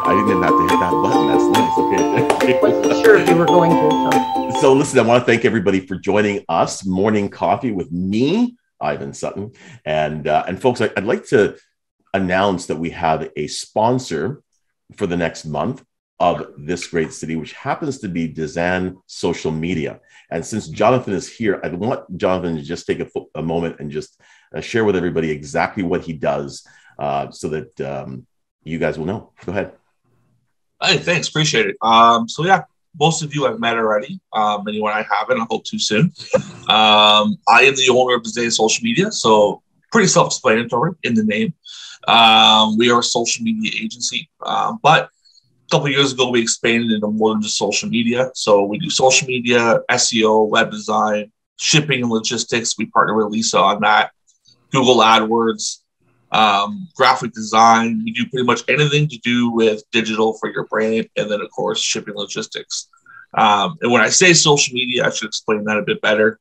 I didn't even have to hit that button. That's nice. Okay. Wasn't sure if you were going to. So listen, I want to thank everybody for joining us. Morning Coffee with me, Ivan Sutton. And folks, I'd like to announce that we have a sponsor for the next month of this great city, which happens to be Dizan Social Media. And since Jonathan is here, I want Jonathan to just take a moment and just share with everybody exactly what he does so that you guys will know. Go ahead. Hey, thanks. Appreciate it. So yeah, most of you I've met already. Anyone I haven't, I hope too soon. I am the owner of Dizan Social Media, so pretty self-explanatory in the name. We are a social media agency, but a couple of years ago, we expanded into more than just social media. So we do social media, SEO, web design, shipping and logistics. We partner with Lisa on that. Google AdWords, graphic design. We do pretty much anything to do with digital for your brand. And then, of course, shipping logistics. And when I say social media, I should explain that a bit better.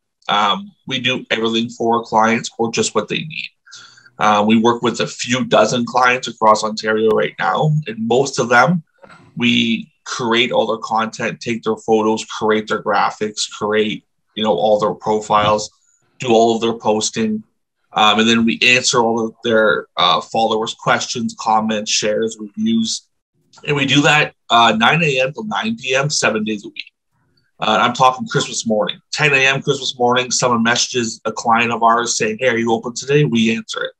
We do everything for our clients or just what they need. We work with a few dozen clients across Ontario right now, and most of them, we create all their content, take their photos, create their graphics, create, all their profiles, do all of their posting. And then we answer all of their followers' questions, comments, shares, reviews. And we do that 9 a.m. to 9 p.m., 7 days a week. I'm talking Christmas morning, 10 a.m. Christmas morning. Someone messages a client of ours saying, hey, are you open today? We answer it.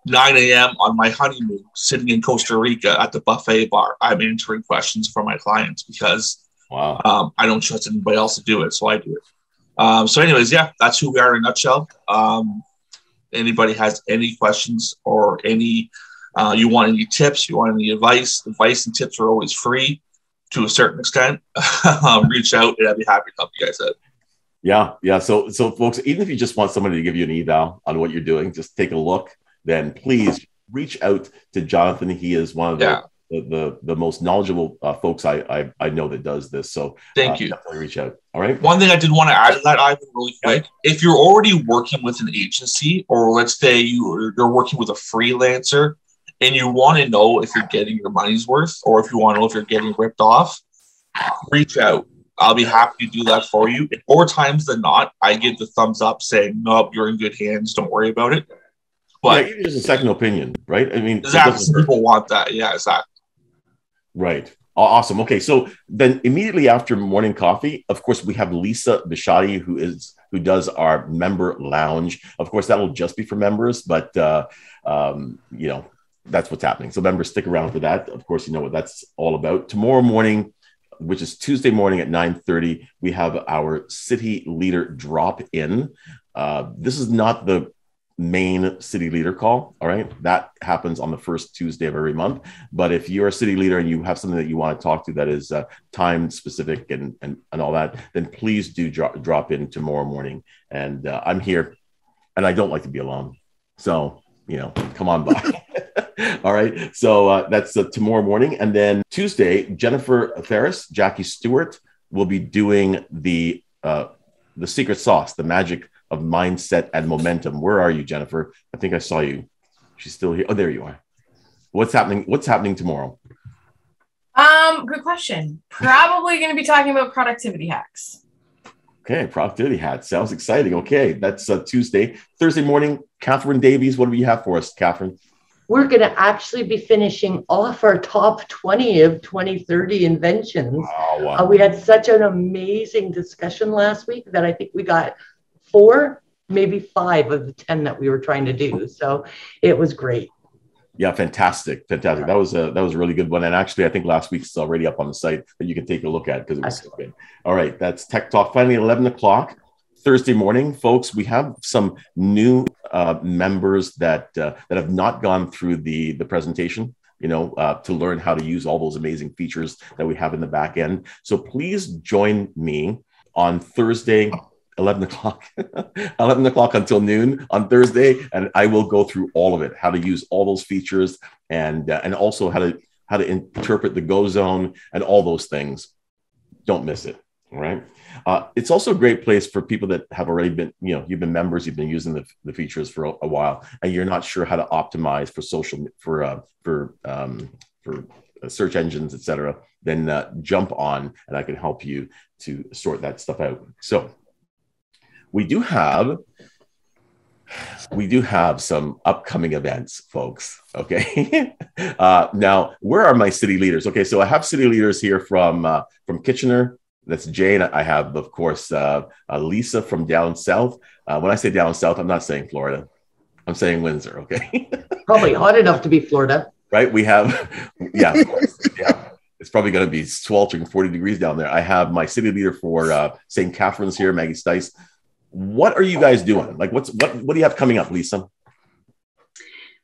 9 a.m. on my honeymoon, sitting in Costa Rica at the buffet bar, I'm answering questions from my clients because I don't trust anybody else to do it, so I do it. So anyways, yeah, that's who we are in a nutshell. Anybody has any questions or you want any tips, you want any advice and tips are always free to a certain extent. Reach out and I'd be happy to help you guys out. Yeah. So folks, even if you just want somebody to give you an eval on what you're doing, just take a look, then please reach out to Jonathan. He is one of the most knowledgeable folks I know that does this. So thank you. Definitely reach out. All right. One thing I did want to add to that, Ivan, really quick. If you're already working with an agency, or let's say you're working with a freelancer and you want to know if you're getting your money's worth, or if you want to know if you're getting ripped off, reach out. I'll be happy to do that for you. And more times than not, I give the thumbs up saying, nope, you're in good hands. Don't worry about it. But even just a second opinion, right? I mean, exactly. Some people want that. Yeah, exactly. Right. Awesome. Okay. So then immediately after morning coffee, of course, we have Lisa Bishadi, who does our member lounge. Of course, that'll just be for members, but that's what's happening. So members, stick around for that. Of course, you know what that's all about. Tomorrow morning, which is Tuesday morning at 9:30, we have our city leader drop in. This is not the main city leader call. All right. That happens on the first Tuesday of every month. But if you're a city leader and you have something that you want to talk to that is time specific and all that, then please do drop in tomorrow morning. And I'm here and I don't like to be alone. So, come on by. All right. So that's tomorrow morning. And then Tuesday, Jennifer Ferris, Jackie Stewart will be doing the secret sauce, the magic of mindset and momentum. Where are you, Jennifer? I think I saw you. She's still here. Oh, there you are. What's happening tomorrow? Good question. Probably going to be talking about productivity hacks. Okay, productivity hacks. Sounds exciting. Okay, that's Tuesday. Thursday morning, Catherine Davies. What do you have for us, Catherine? We're going to actually be finishing off our top 20 of 2030 inventions. Wow. We had such an amazing discussion last week that I think we got 4, maybe 5 of the 10 that we were trying to do. So it was great. Yeah, fantastic. That was a really good one. And actually, I think last week's already up on the site that you can take a look at because it was so good. All right, that's Tech Talk. Finally, 11 o'clock Thursday morning, folks. We have some new members that have not gone through the presentation. To learn how to use all those amazing features that we have in the back end. So please join me on Thursday. 11 o'clock until noon on Thursday. And I will go through all of it, how to use all those features and also how to interpret the Go Zone and all those things. Don't miss it. All right. It's also a great place for people that have already been, you've been members, you've been using the features for a while, and you're not sure how to optimize for social, for search engines, etc., then jump on, and I can help you to sort that stuff out. So we do have some upcoming events, folks. Okay. Now, where are my city leaders? Okay, so I have city leaders here from Kitchener. That's Jane. I have, of course, Lisa from down south. When I say down south, I'm not saying Florida. I'm saying Windsor. Okay. Probably hot enough to be Florida. Right. We have, yeah, of course. Yeah. It's probably going to be sweltering 40 degrees down there. I have my city leader for St. Catharines here, Maggie Stice. What are you guys doing? Like, what do you have coming up, Lisa?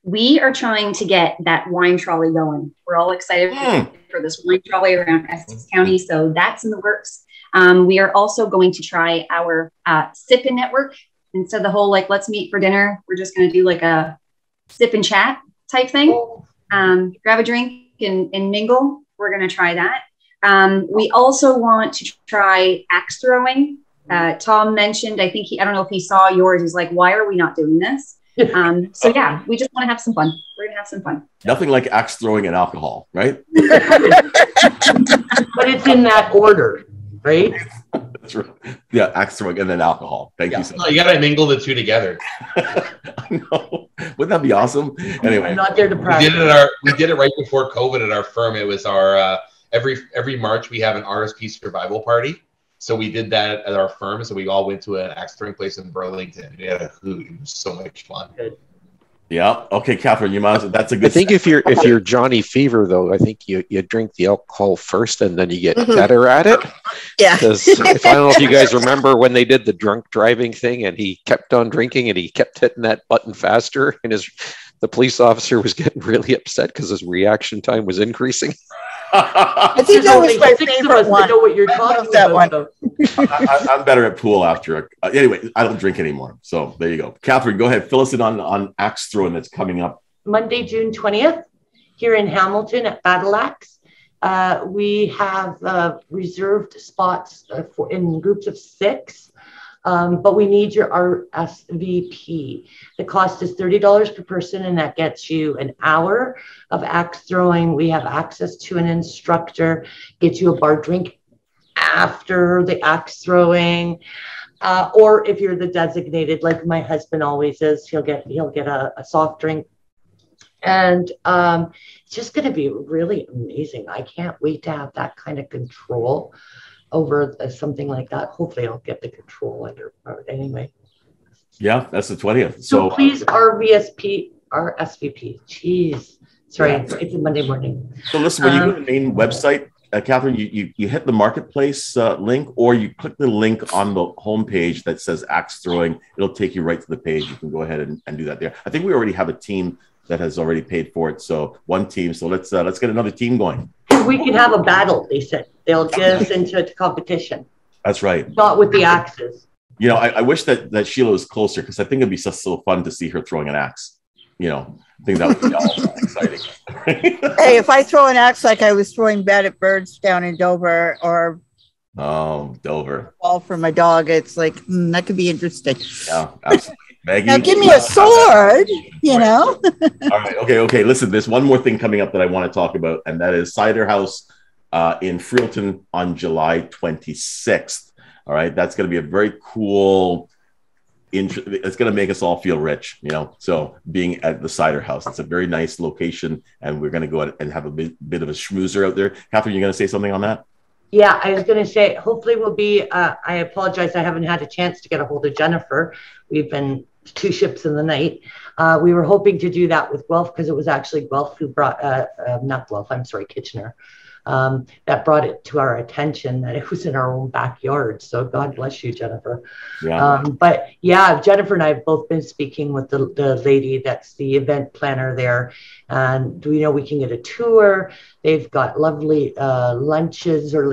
We are trying to get that wine trolley going. We're all excited for this wine trolley around Essex County. So that's in the works. We are also going to try our sip-in network. Instead of the whole, like, let's meet for dinner, we're just going to do like a sip and chat type thing. Grab a drink and mingle. We're going to try that. We also want to try axe throwing. Tom mentioned, I don't know if he saw yours. He's like, why are we not doing this? So yeah, we just want to have some fun. We're going to have some fun. Nothing like axe throwing and alcohol, right? But it's in that order, right? That's right. Yeah, axe throwing and then alcohol. Thank you so much. You got to mingle the two together. I know. Wouldn't that be awesome? Anyway. I'm not there to practice. We did it right before COVID at our firm. It was our, every March we have an RSP survival party. So we did that at our firm. So we all went to an axe throwing place in Burlington. We had a hoot. It was so much fun. Good. Yeah. Okay, Catherine, that's a good. I think if you're Johnny Fever though, I think you drink the alcohol first and then you get better at it. Yeah. Because if I don't know if you guys remember when they did the drunk driving thing and he kept on drinking and he kept hitting that button faster and the police officer was getting really upset because his reaction time was increasing. I think that was my favorite one. I know what you're talking about. I'm better at pool after. Anyway, I don't drink anymore. So there you go. Catherine, go ahead. Fill us in on axe throwing that's coming up. Monday, June 20th, here in Hamilton at Battle Axe. We have reserved spots in groups of 6. But we need your RSVP. The cost is $30 per person, and that gets you an hour of axe throwing. We have access to an instructor, get you a bar drink after the axe throwing. Or if you're the designated, like my husband always is, he'll get a soft drink. And it's just going to be really amazing. I can't wait to have that kind of control over something like that. Hopefully I'll get the control under anyway. Yeah, that's the 20th. So please RSVP. Jeez. Sorry, it's a Monday morning. So listen, when you go to the main website, Catherine, you hit the marketplace link, or you click the link on the homepage that says axe throwing. It'll take you right to the page. You can go ahead and do that there. I think we already have a team that has already paid for it. So one team. So let's get another team going. We can have a battle, they said. They'll get us into competition. That's right. Not with the axes. You know, I wish that Sheila was closer, because I think it'd be so fun to see her throwing an axe. You know, I think that would be all exciting. Hey, if I throw an axe like I was throwing batted birds down in Dover, or Dover, ball for my dog, it's like that could be interesting. Yeah, absolutely. Maggie, now give me a sword, you know. All right. Okay. Listen, there's one more thing coming up that I want to talk about, and that is Cider House in Freelton on July 26th. All right. That's going to be a very cool. It's going to make us all feel rich, you know. So being at the Cider House, it's a very nice location, and we're going to go out and have a bit of a schmoozer out there. Catherine, you're going to say something on that? Yeah, I was going to say, hopefully we'll be, I apologize, I haven't had a chance to get a hold of Jennifer. We've been 2 ships in the night. We were hoping to do that with Guelph, because it was actually Guelph who brought, not Guelph, I'm sorry, Kitchener, that brought it to our attention that it was in our own backyard. So God bless you, Jennifer. Yeah. But yeah, Jennifer and I have both been speaking with the lady that's the event planner there. And we know we can get a tour. They've got lovely lunches, or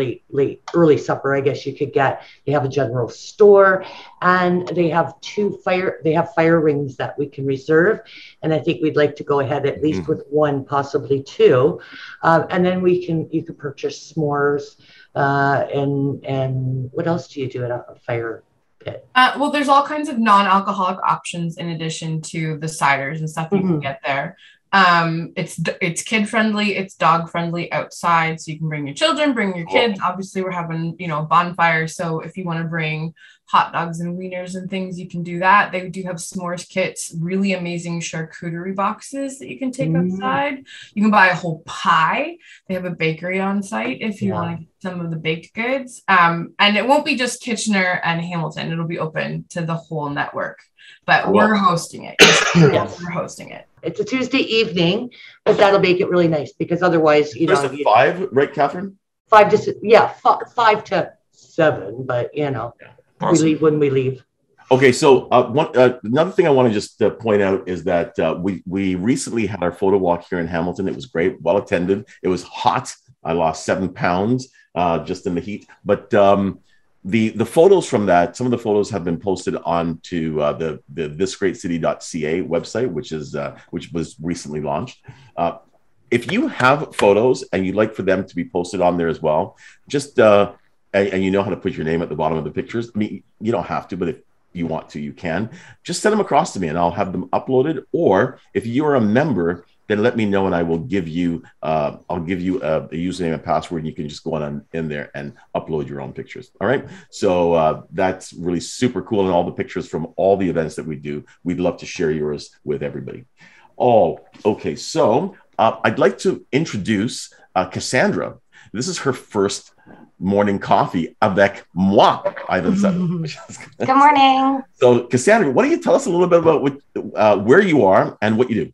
early supper, I guess you could get. They have a general store, and they have fire rings that we can reserve. And I think we'd like to go ahead at least with 1, possibly 2. And then you could purchase s'mores, and what else do you do at a fire pit? Well, there's all kinds of non-alcoholic options in addition to the ciders and stuff you can get there. It's kid friendly, it's dog friendly outside, so you can bring your children, bring your kids. Obviously, we're having bonfires, so if you want to bring hot dogs and wieners and things, you can do that. They do have s'mores kits, really amazing charcuterie boxes that you can take outside. You can buy a whole pie. They have a bakery on site if you want to get some of the baked goods. And it won't be just Kitchener and Hamilton. It'll be open to the whole network. But we're hosting it. Yes, we're hosting it. It's a Tuesday evening, but that'll make it really nice because otherwise, There's a 5, right, Catherine? 5 to 7, but we leave when we leave. Okay, so another thing I want to just point out is that we recently had our photo walk here in Hamilton. It was great, well attended. It was hot. I lost 7 pounds just in the heat. But the photos from that, some of the photos have been posted onto the thisgreatcity.ca website, which was recently launched. If you have photos and you'd like for them to be posted on there as well, just and you know how to put your name at the bottom of the pictures. I mean, you don't have to, but if you want to, you can. Just send them across to me and I'll have them uploaded. Or if you're a member, then let me know and I will give you, I'll give you a username and password. And you can just go on in there and upload your own pictures. All right. So that's really super cool. And all the pictures from all the events that we do, we'd love to share yours with everybody. Okay. So I'd like to introduce Cassandra. This is her first morning coffee avec moi, Ivan Sutton. Good morning. So Cassandra, why don't you tell us a little bit about where you are and what you do?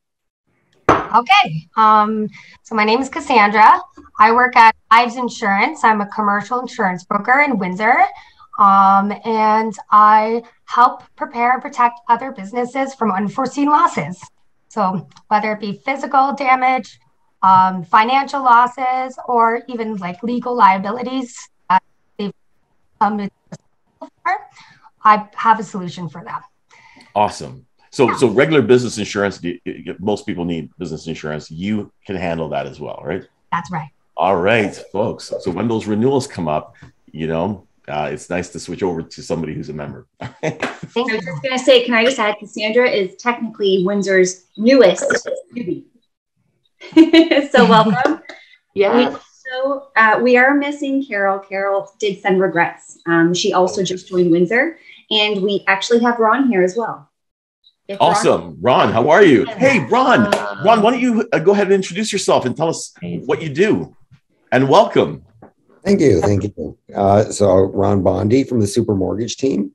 Okay. So my name is Cassandra. I work at Ives Insurance. I'm a commercial insurance broker in Windsor. And I help prepare and protect other businesses from unforeseen losses. So whether it be physical damage, financial losses, or even like legal liabilities, I have a solution for them. Awesome. So regular business insurance, most people need business insurance. You can handle that as well, right? That's right. All right, folks. So when those renewals come up, it's nice to switch over to somebody who's a member. I was just going to say, can I just add, Cassandra is technically Windsor's newest newbie. So welcome. Yeah. So we are missing Carol. Carol did send regrets. She also just joined Windsor, and we actually have Ron here as well. Awesome. Ron, how are you? Hey, Ron, why don't you go ahead and introduce yourself and tell us what you do, and welcome. Thank you. So Ron Bondi from the Super Mortgage team.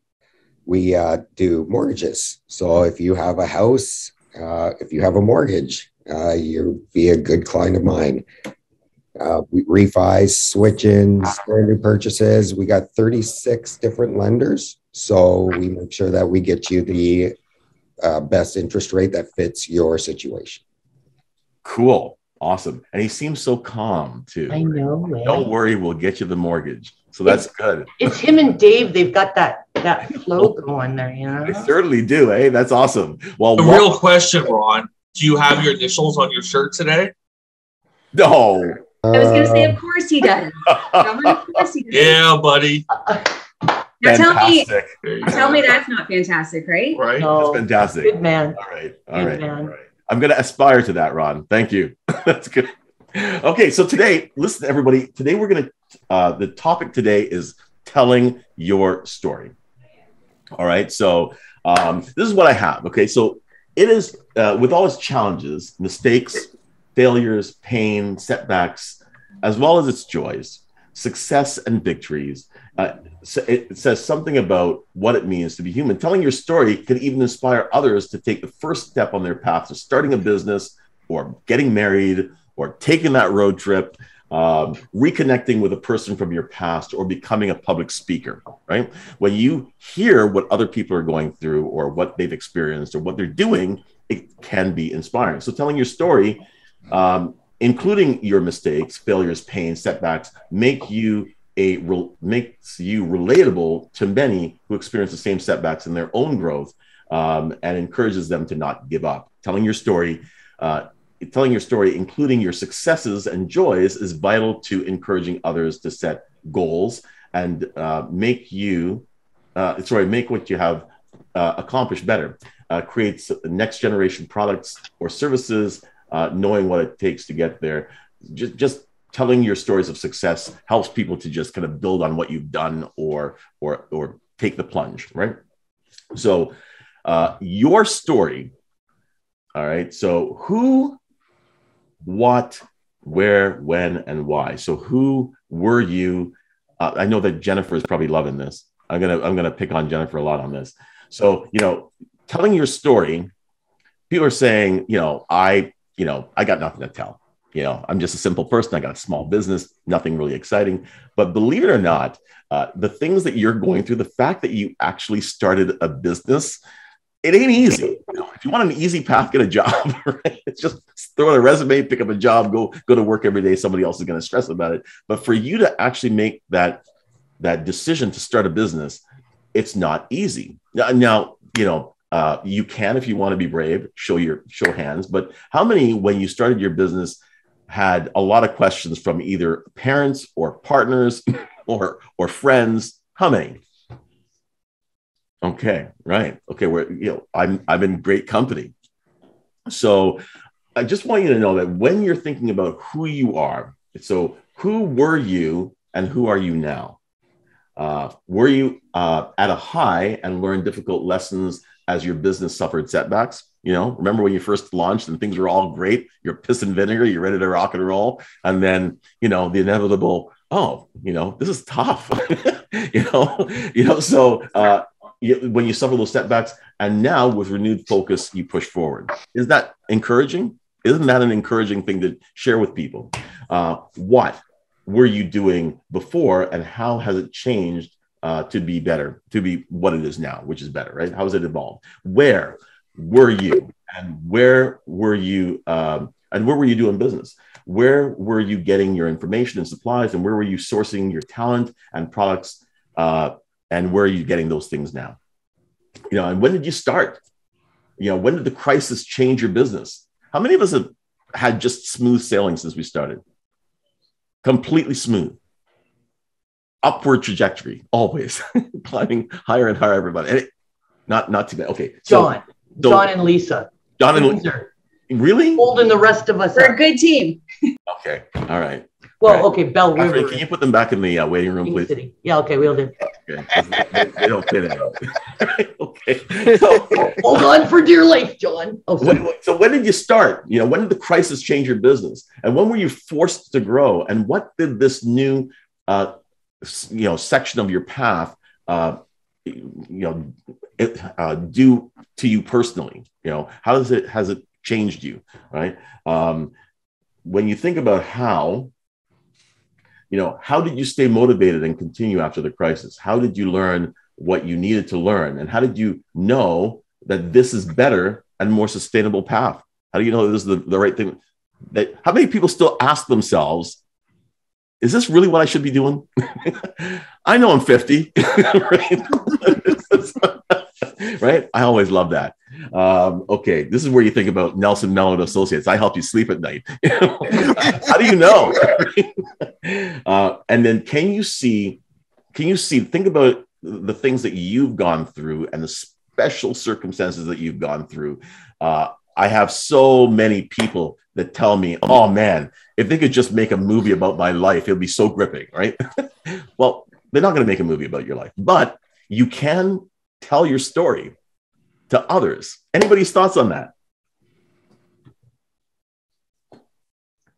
We do mortgages. So if you have a house, if you have a mortgage, you'll be a good client of mine. We refis, switch-ins, standard purchases. We got 36 different lenders. So we make sure that we get you the best interest rate that fits your situation. Cool. Awesome. And he seems so calm too. I know, man. Don't worry, we'll get you the mortgage. So that's good. It's him and Dave. They've got that flow going there, They certainly do, eh? That's awesome. Well, the real question, Ron, do you have your initials on your shirt today? No. I was going to say, of course he does. Yeah, buddy. Now tell me that's not fantastic, right? Right. No, that's fantastic. Good man. All right. I'm going to aspire to that, Ron. Thank you. That's good. Okay, so today, listen, everybody. Today we're going to, the topic today is telling your story. All right, so this is what I have. Okay, so it is, with all its challenges, mistakes, failures, pain, setbacks, as well as its joys, success and victories. It says something about what it means to be human. Telling your story can even inspire others to take the first step on their path to starting a business or getting married or taking that road trip, reconnecting with a person from your past or becoming a public speaker, right? When you hear what other people are going through or what they've experienced or what they're doing, it can be inspiring. So telling your story, including your mistakes, failures, pain, setbacks, makes you relatable to many who experience the same setbacks in their own growth, and encourages them to not give up. Telling your story, including your successes and joys, is vital to encouraging others to set goals and make what you have accomplished better. Creates next generation products or services knowing what it takes to get there. Just telling your stories of success helps people to just kind of build on what you've done or take the plunge, right? So your story, all right. So who, what, where, when, and why. So who were you? I know that Jennifer is probably loving this. I'm gonna pick on Jennifer a lot on this. So, telling your story, people are saying, I got nothing to tell. I'm just a simple person. I got a small business, nothing really exciting. But believe it or not, the things that you're going through, the fact that you actually started a business, it ain't easy. If you want an easy path, get a job. Right? It's just throw in a resume, pick up a job, go to work every day. Somebody else is going to stress about it. But for you to actually make that decision to start a business, it's not easy. Now, you can, if you want to be brave, show hands. But how many, when you started your business, had a lot of questions from either parents or partners or friends? How many? Okay, right. Okay, I'm in great company. So I just want you to know that when you're thinking about who you are, so who were you and who are you now? Were you at a high and learned difficult lessons as your business suffered setbacks? Remember when you first launched and things were all great, you're piss and vinegar, you're ready to rock and roll. And then, the inevitable, this is tough, so when you suffer those setbacks and now with renewed focus, you push forward. Is that encouraging? Isn't that an encouraging thing to share with people? What were you doing before and how has it changed to be better, to be what it is now, which is better, right? How has it evolved? Where were you and where were you doing business? Where were you getting your information and supplies, and where were you sourcing your talent and products, and where are you getting those things now? And when did you start? When did the crisis change your business? How many of us have had just smooth sailing since we started? Completely smooth. Upward trajectory, always climbing higher and higher, everybody. And not too bad. Okay. John and Lisa. John and Lisa. Really? Holding the rest of us. We're a good team. Okay. All right. Well, right. Okay, Bell River. Can you put them back in the waiting room, please? City. Yeah, okay, we'll do. Okay. They don't fit in. Okay. Hold on for dear life, John. So when did you start? When did the crisis change your business? And when were you forced to grow? And what did this new section of your path do to you personally? How has it changed you, right? When you think about how did you stay motivated and continue after the crisis? How did you learn what you needed to learn? And how did you know that this is better and more sustainable path? How do you know this is the right thing? How many people still ask themselves, is this really what I should be doing? I know I'm 50, right? Right? I always love that. Okay, this is where you think about Nelson Mellon Associates. I help you sleep at night. How do you know? And then can you see, think about the things that you've gone through and the special circumstances that you've gone through. I have so many people that tell me, oh man, if they could just make a movie about my life, it'll be so gripping, right? Well, they're not going to make a movie about your life, but you can tell your story to others. Anybody's thoughts on that?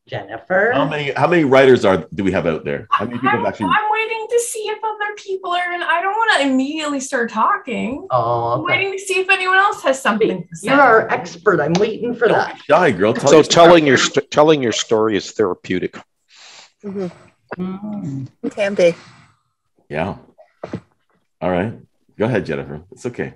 Jennifer. How many writers do we have out there? How many people I'm waiting to see if other people are, and I don't want to immediately start talking. Oh, okay. I'm waiting to see if anyone else has something to say. You're our expert. I'm waiting for that. Shy girl. Telling your story is therapeutic. Mm-hmm. It can be. Yeah. All right. Go ahead, Jennifer. It's okay.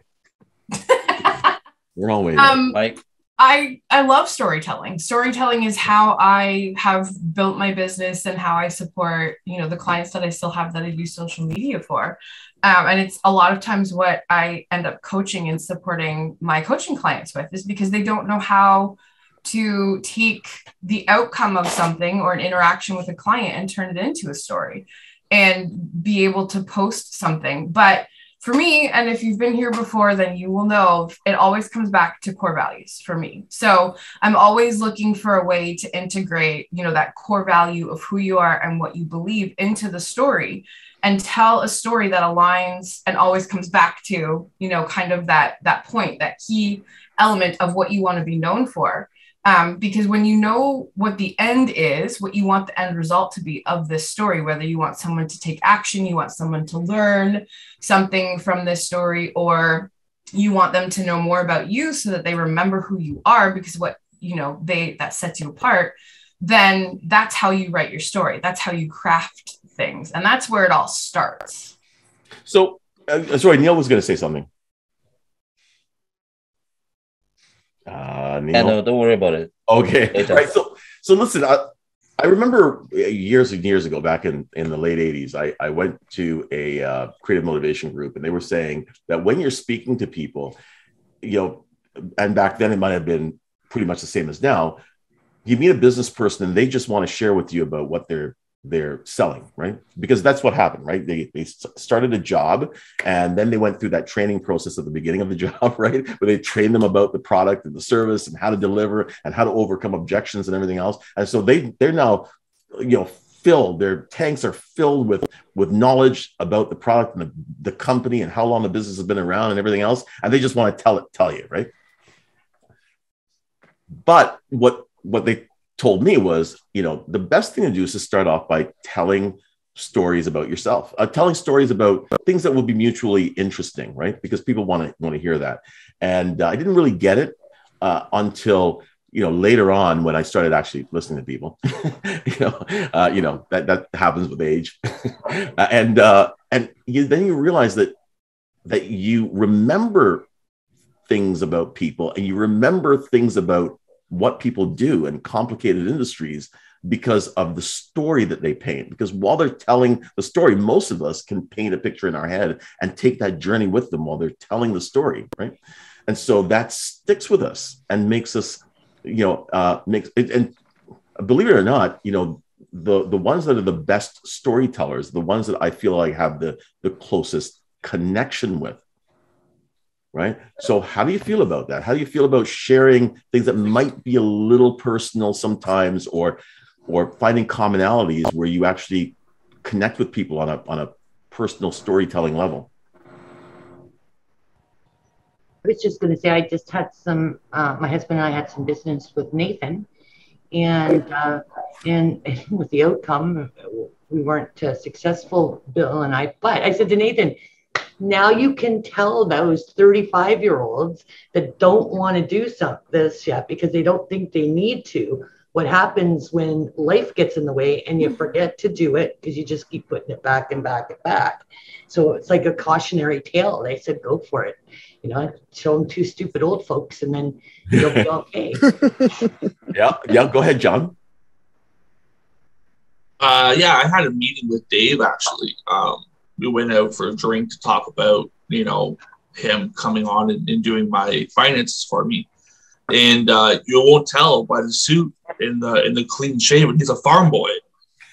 We're all waiting. Mike. I love storytelling. Storytelling is how I have built my business and how I support, the clients that I still have that I do social media for. And it's a lot of times what I end up coaching and supporting my coaching clients with is because they don't know how to take the outcome of something or an interaction with a client and turn it into a story and be able to post something. But for me, and if you've been here before, then you will know it always comes back to core values for me. So I'm always looking for a way to integrate, that core value of who you are and what you believe into the story, and tell a story that aligns and always comes back to, kind of that point, that key element of what you want to be known for. Because when you know what the end is, what you want the end result to be of this story, whether you want someone to take action, you want someone to learn something from this story, or you want them to know more about you so that they remember who you are, because what, that sets you apart, then that's how you write your story. That's how you craft things. And that's where it all starts. So, sorry, Neil was going to say something. Neil? Yeah, no, don't worry about it. Okay. Right. So listen, I remember years and years ago, back in the late 80s, I went to a creative motivation group, and they were saying that when you're speaking to people, and back then it might have been pretty much the same as now, you meet a business person and they just want to share with you about what they're selling, right? Because that's what happened, right? They started a job, and then they went through that training process at the beginning of the job, right? Where they trained them about the product and the service and how to deliver and how to overcome objections and everything else. And so they're now, filled, their tanks are filled with knowledge about the product and the company and how long the business has been around and everything else. And they just want to tell you, right? But what they told me was, the best thing to do is to start off by telling stories about yourself, telling stories about things that will be mutually interesting, right? Because people want to hear that. And I didn't really get it until, later on, when I started actually listening to people. That happens with age. Then you realize that you remember things about people, and you remember things about what people do in complicated industries because of the story that they paint. Because while they're telling the story, most of us can paint a picture in our head and take that journey with them while they're telling the story, right? And so that sticks with us and makes us, makes it. And believe it or not, the ones that are the best storytellers, the ones that I feel like have the closest connection with. Right. So how do you feel about that? How do you feel about sharing things that might be a little personal sometimes, or finding commonalities where you actually connect with people on a personal storytelling level? I was just going to say, I just had my husband and I had some business with Nathan, and with the outcome, we weren't successful, Bill and I. But I said to Nathan, now you can tell those 35-year-olds that don't want to do this yet because they don't think they need to, what happens when life gets in the way and you forget to do it because you just keep putting it back and back and back. So it's like a cautionary tale. They said, go for it. Show them two stupid old folks and then you'll be okay. Yeah. Go ahead, John. I had a meeting with Dave, actually. We went out for a drink to talk about, him coming on and doing my finances for me. And you won't tell by the suit in the clean shaven. He's a farm boy,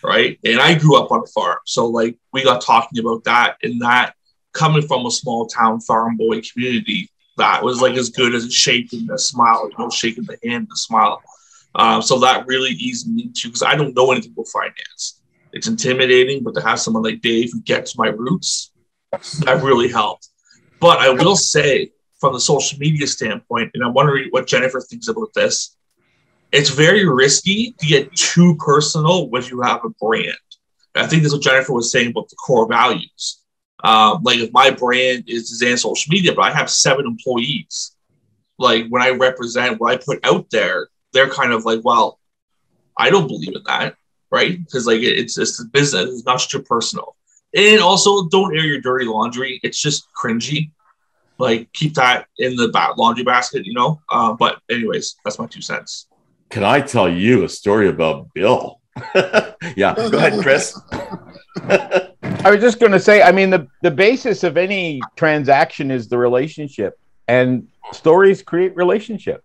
right? And I grew up on a farm. So we got talking about that, and that coming from a small town farm boy community, that was as good as shaking a smile, shaking the hand, the smile. So that really eased me into, because I don't know anything about finance. It's intimidating, but to have someone like Dave who gets my roots, that really helped. But I will say, from the social media standpoint, and I'm wondering what Jennifer thinks about this, it's very risky to get too personal when you have a brand. And I think that's what Jennifer was saying about the core values. If my brand is Suzanne Social Media, but I have 7 employees, when I represent what I put out there, they're kind of well, I don't believe in that. Right? Because it's just a business, it's not too personal. And also, don't air your dirty laundry. It's just cringy. Keep that in the laundry basket, But anyways, that's my 2 cents. Can I tell you a story about Bill? Yeah, go ahead, Chris. I was just going to say, the basis of any transaction is the relationship, and stories create relationship.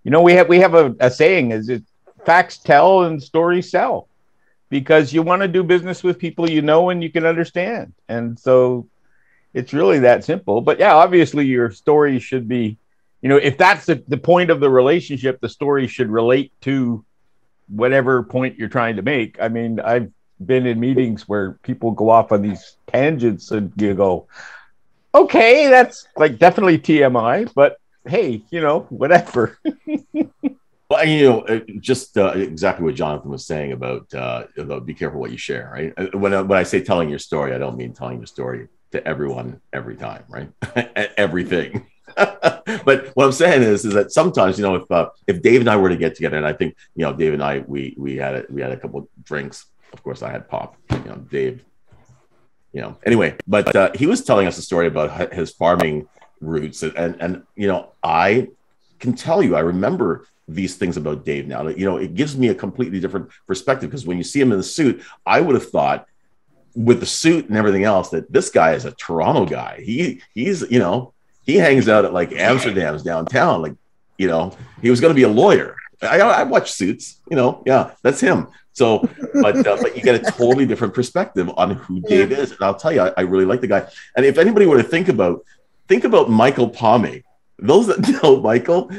We have a saying, is it facts tell and stories sell. Because you want to do business with people and you can understand. And so It's really that simple. But yeah, obviously your story should be, if that's the point of the relationship, the story should relate to whatever point you're trying to make. I mean, I've been in meetings where people go off on these tangents and you go, okay, that's like definitely TMI, but hey, whatever. Well, just exactly what Jonathan was saying about be careful what you share, right? When I say telling your story, I don't mean telling your story to everyone every time, right? Everything. But what I'm saying is that sometimes, if Dave and I were to get together, and I think, Dave and I, we had a couple of drinks. Of course, I had pop. Dave. Anyway, but he was telling us a story about his farming roots, and I can tell you, I remember these things about Dave now. It gives me a completely different perspective, because when you see him in the suit, I would have thought, with the suit and everything else, that this guy is a Toronto guy. He's he hangs out at like Amsterdam's downtown, like he was going to be a lawyer. I watch Suits, yeah, that's him. So, but you get a totally different perspective on who Dave is, and I'll tell you, I really like the guy. And if anybody were to think about Michael Palme, those that know Michael,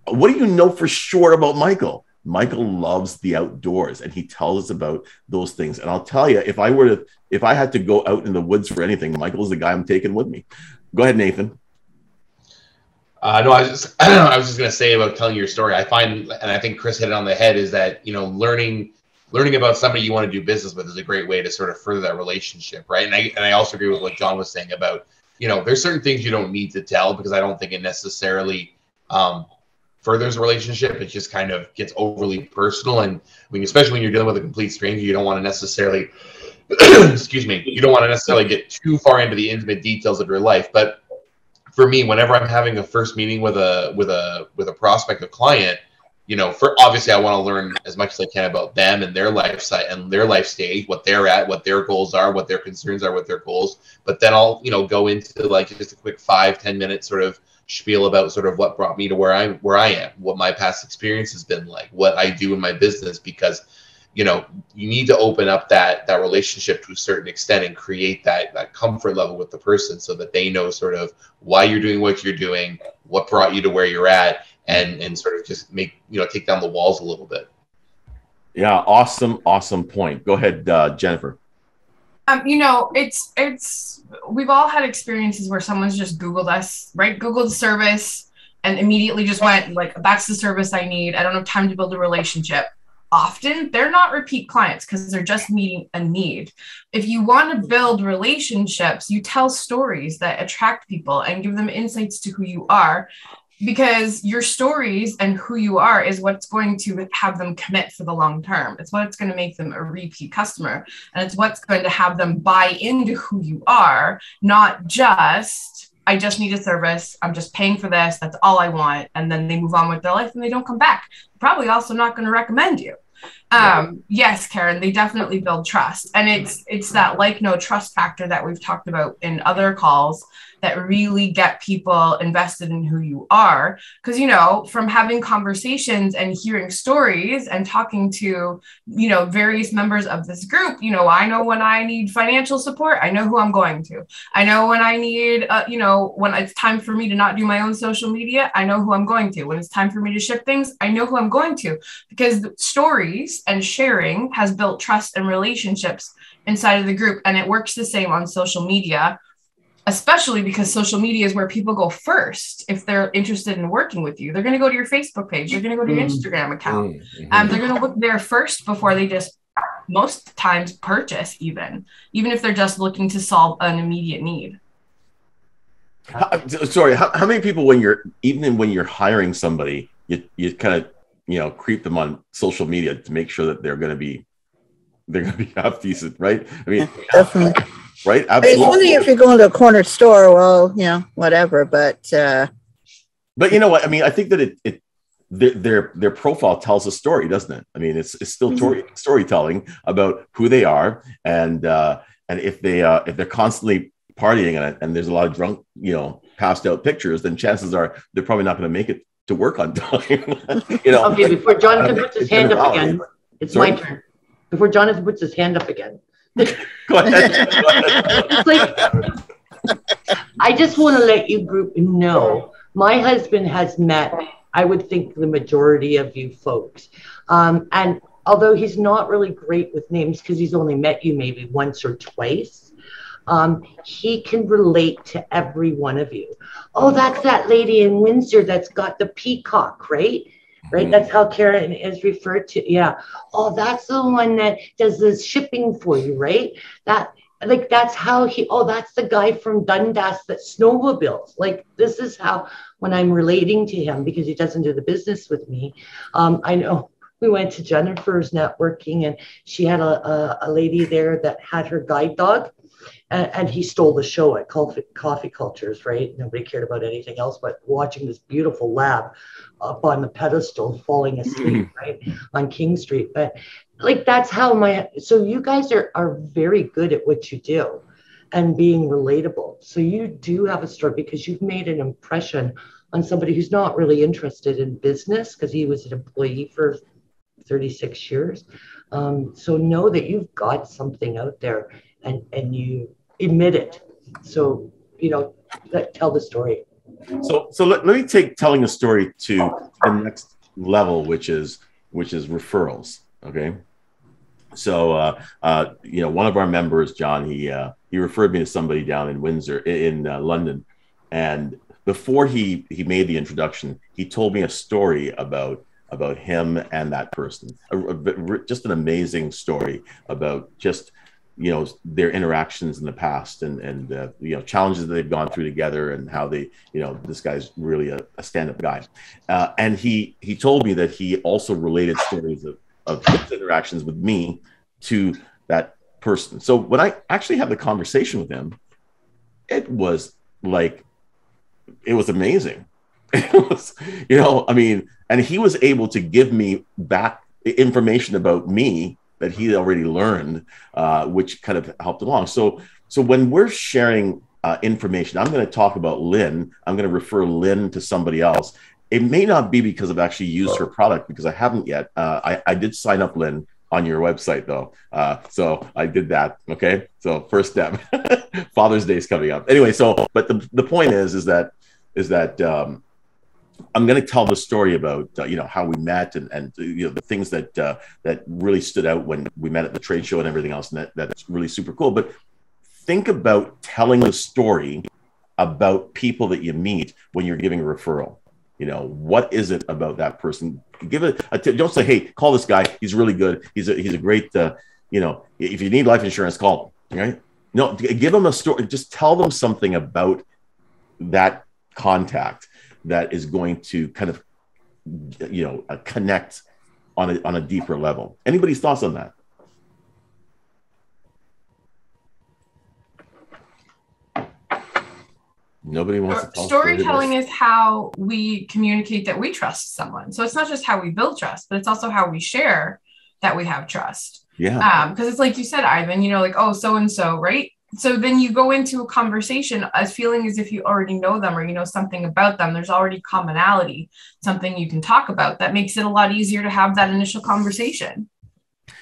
what do you know for sure about Michael? Michael loves the outdoors, and he tells us about those things. And I'll tell you, if I had to go out in the woods for anything, Michael's the guy I'm taking with me. Go ahead, Nathan. No, I was just going to say about telling your story. I find, and I think Chris hit it on the head, is that, learning about somebody you want to do business with is a great way to sort of further that relationship, right? And I also agree with what John was saying about, there's certain things you don't need to tell, because I don't think it necessarily furthers a relationship. It just kind of gets overly personal, and especially when you're dealing with a complete stranger, you don't want to necessarily excuse me, you don't want to necessarily get too far into the intimate details of your life. But for me, whenever I'm having a first meeting with a prospective client, for obviously I want to learn as much as I can about them and their life and their life stage, what they're at, what their goals are, what their concerns are, what their goals. But then I'll go into like just a quick 5-10 minute sort of spiel about sort of what brought me to where I am, what my past experience has been like, what I do in my business, because you need to open up that relationship to a certain extent and create that comfort level with the person, so that they know sort of why you're doing what you're doing, what brought you to where you're at, and sort of just make, take down the walls a little bit. Yeah. Awesome point. Go ahead, Jennifer. It's we've all had experiences where someone's just Googled us, right? Googled service and immediately just went like, that's the service I need. I don't have time to build a relationship. Often they're not repeat clients because they're just meeting a need. If you want to build relationships, you tell stories that attract people and give them insights to who you are, because your stories and who you are is what's going to have them commit for the long term. It's what's going to make them a repeat customer, and it's what's going to have them buy into who you are, not just, I just need a service, I'm just paying for this, that's all I want, and then they move on with their life and they don't come back. Probably also not going to recommend you. Yes, Karen, they definitely build trust, and it's that like no trust factor that we've talked about in other calls that really get people invested in who you are. Because, from having conversations and hearing stories and talking to, various members of this group, I know when I need financial support, I know who I'm going to. I know when I need, when it's time for me to not do my own social media, I know who I'm going to. When it's time for me to ship things, I know who I'm going to, because stories and sharing has built trust and relationships inside of the group. And it works the same on social media, especially because social media is where people go first. If they're interested in working with you, they're going to go to your Facebook page. They're going to go to your Instagram account. They're going to look there first before they just most times purchase, even if they're just looking to solve an immediate need. Sorry, how many people, when you're hiring somebody, you kind of, creep them on social media to make sure that they're going to be half decent, right? I mean, definitely. Right. Absolutely. It's only if you're going to a corner store, well, whatever. But you know what? I mean, I think that their profile tells a story, doesn't it? I mean, it's still storytelling about who they are, and if they're constantly partying and there's a lot of drunk, passed out pictures, then chances are they're probably not going to make it to work on time. Okay, before Jonathan puts his hand up again, it's my turn. Before Jonathan puts his hand up again. Go ahead. I just want to let you group know, my husband has met, I would think, the majority of you folks. And although he's not really great with names because he's only met you maybe once or twice, he can relate to every one of you. Oh, that's that lady in Windsor that's got the peacock, right? Right, that's how Karen is referred to. Yeah. Oh, that's the one that does the shipping for you, right? That's how he. Oh, that's the guy from Dundas that snowmobiles. Like, this is how, when I'm relating to him, because he doesn't do the business with me. I know we went to Jennifer's networking, and she had a lady there that had her guide dog. And he stole the show at Coffee Cultures, right? Nobody cared about anything else but watching this beautiful lab up on the pedestal falling asleep, right, on King Street. But like, that's how so you guys are very good at what you do and being relatable. So you do have a story because you've made an impression on somebody who's not really interested in business because he was an employee for 36 years. So know that you've got something out there and you emit it. So, tell the story. So let me take telling a story to the next level, which is referrals. Okay. So, one of our members, John, he referred me to somebody down in Windsor, in London. And before he made the introduction, he told me a story about him and that person. Just an amazing story about just, their interactions in the past and challenges that they've gone through together and how they, this guy's really a stand-up guy. And he told me that he also related stories of his interactions with me to that person. So when I actually had the conversation with him, it was amazing. It was, and he was able to give me back information about me that he already learned, which kind of helped along. So when we're sharing information, I'm going to talk about Lynn. I'm going to refer Lynn to somebody else. It may not be because I've actually used her product, because I haven't yet. I did sign up, Lynn, on your website though. So I did that. Okay. So first step. Father's Day is coming up. Anyway, but the point is that I'm going to tell the story about how we met and the things that really stood out when we met at the trade show and everything else, and that's really super cool. But think about telling the story about people that you meet when you're giving a referral. What is it about that person? Give it don't say, hey, call this guy, he's really good, he's a great if you need life insurance, call him, right? No, give them a story. Just tell them something about that contact that is going to kind of connect on a deeper level. Anybody's thoughts on that? Nobody wants to tell storytelling is how we communicate that we trust someone. So it's not just how we build trust, but it's also how we share that we have trust. Yeah. Because it's like you said, Ivan, oh, so-and-so, right? So then you go into a conversation as feeling as if you already know them or you know something about them. There's already commonality, something you can talk about. That makes it a lot easier to have that initial conversation.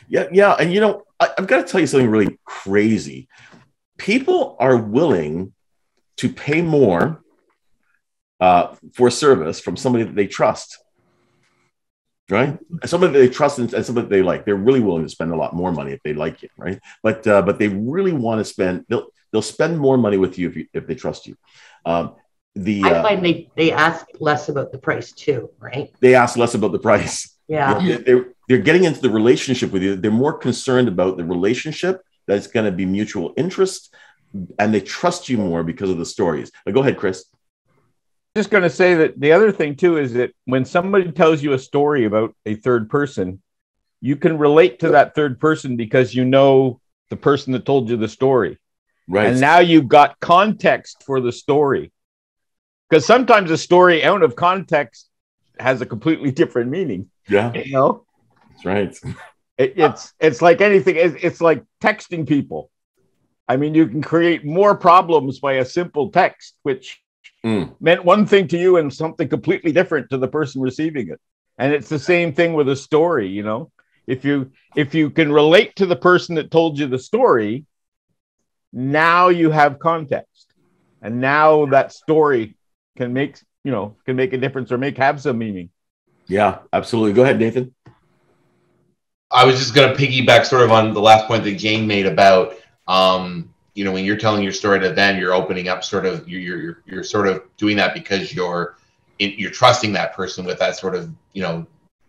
Yeah. And I've got to tell you something really crazy. People are willing to pay more for a service from somebody that they trust. Right? Somebody that they trust and somebody that they like. They're really willing to spend a lot more money if they like you, right? But they really want to spend. They'll spend more money with you if they trust you. I find they ask less about the price too, right? They ask less about the price. Yeah. They're getting into the relationship with you. They're more concerned about the relationship that's going to be mutual interest, and they trust you more because of the stories. Go ahead, Chris. Just going to say that the other thing too is that when somebody tells you a story about a third person, you can relate to that third person because you know the person that told you the story. Right. And now you've got context for the story. Because sometimes a story out of context has a completely different meaning. Yeah. That's right. It's like anything. It's like texting people. I mean, you can create more problems by a simple text, which meant one thing to you and something completely different to the person receiving it. And it's the same thing with a story, If you can relate to the person that told you the story, now you have context. And now that story can make a difference or have some meaning. Yeah, absolutely. Go ahead, Nathan. I was just going to piggyback sort of on the last point that Jane made about, when you're telling your story to them, you're opening up sort of, you're sort of doing that because you're trusting that person with that sort of,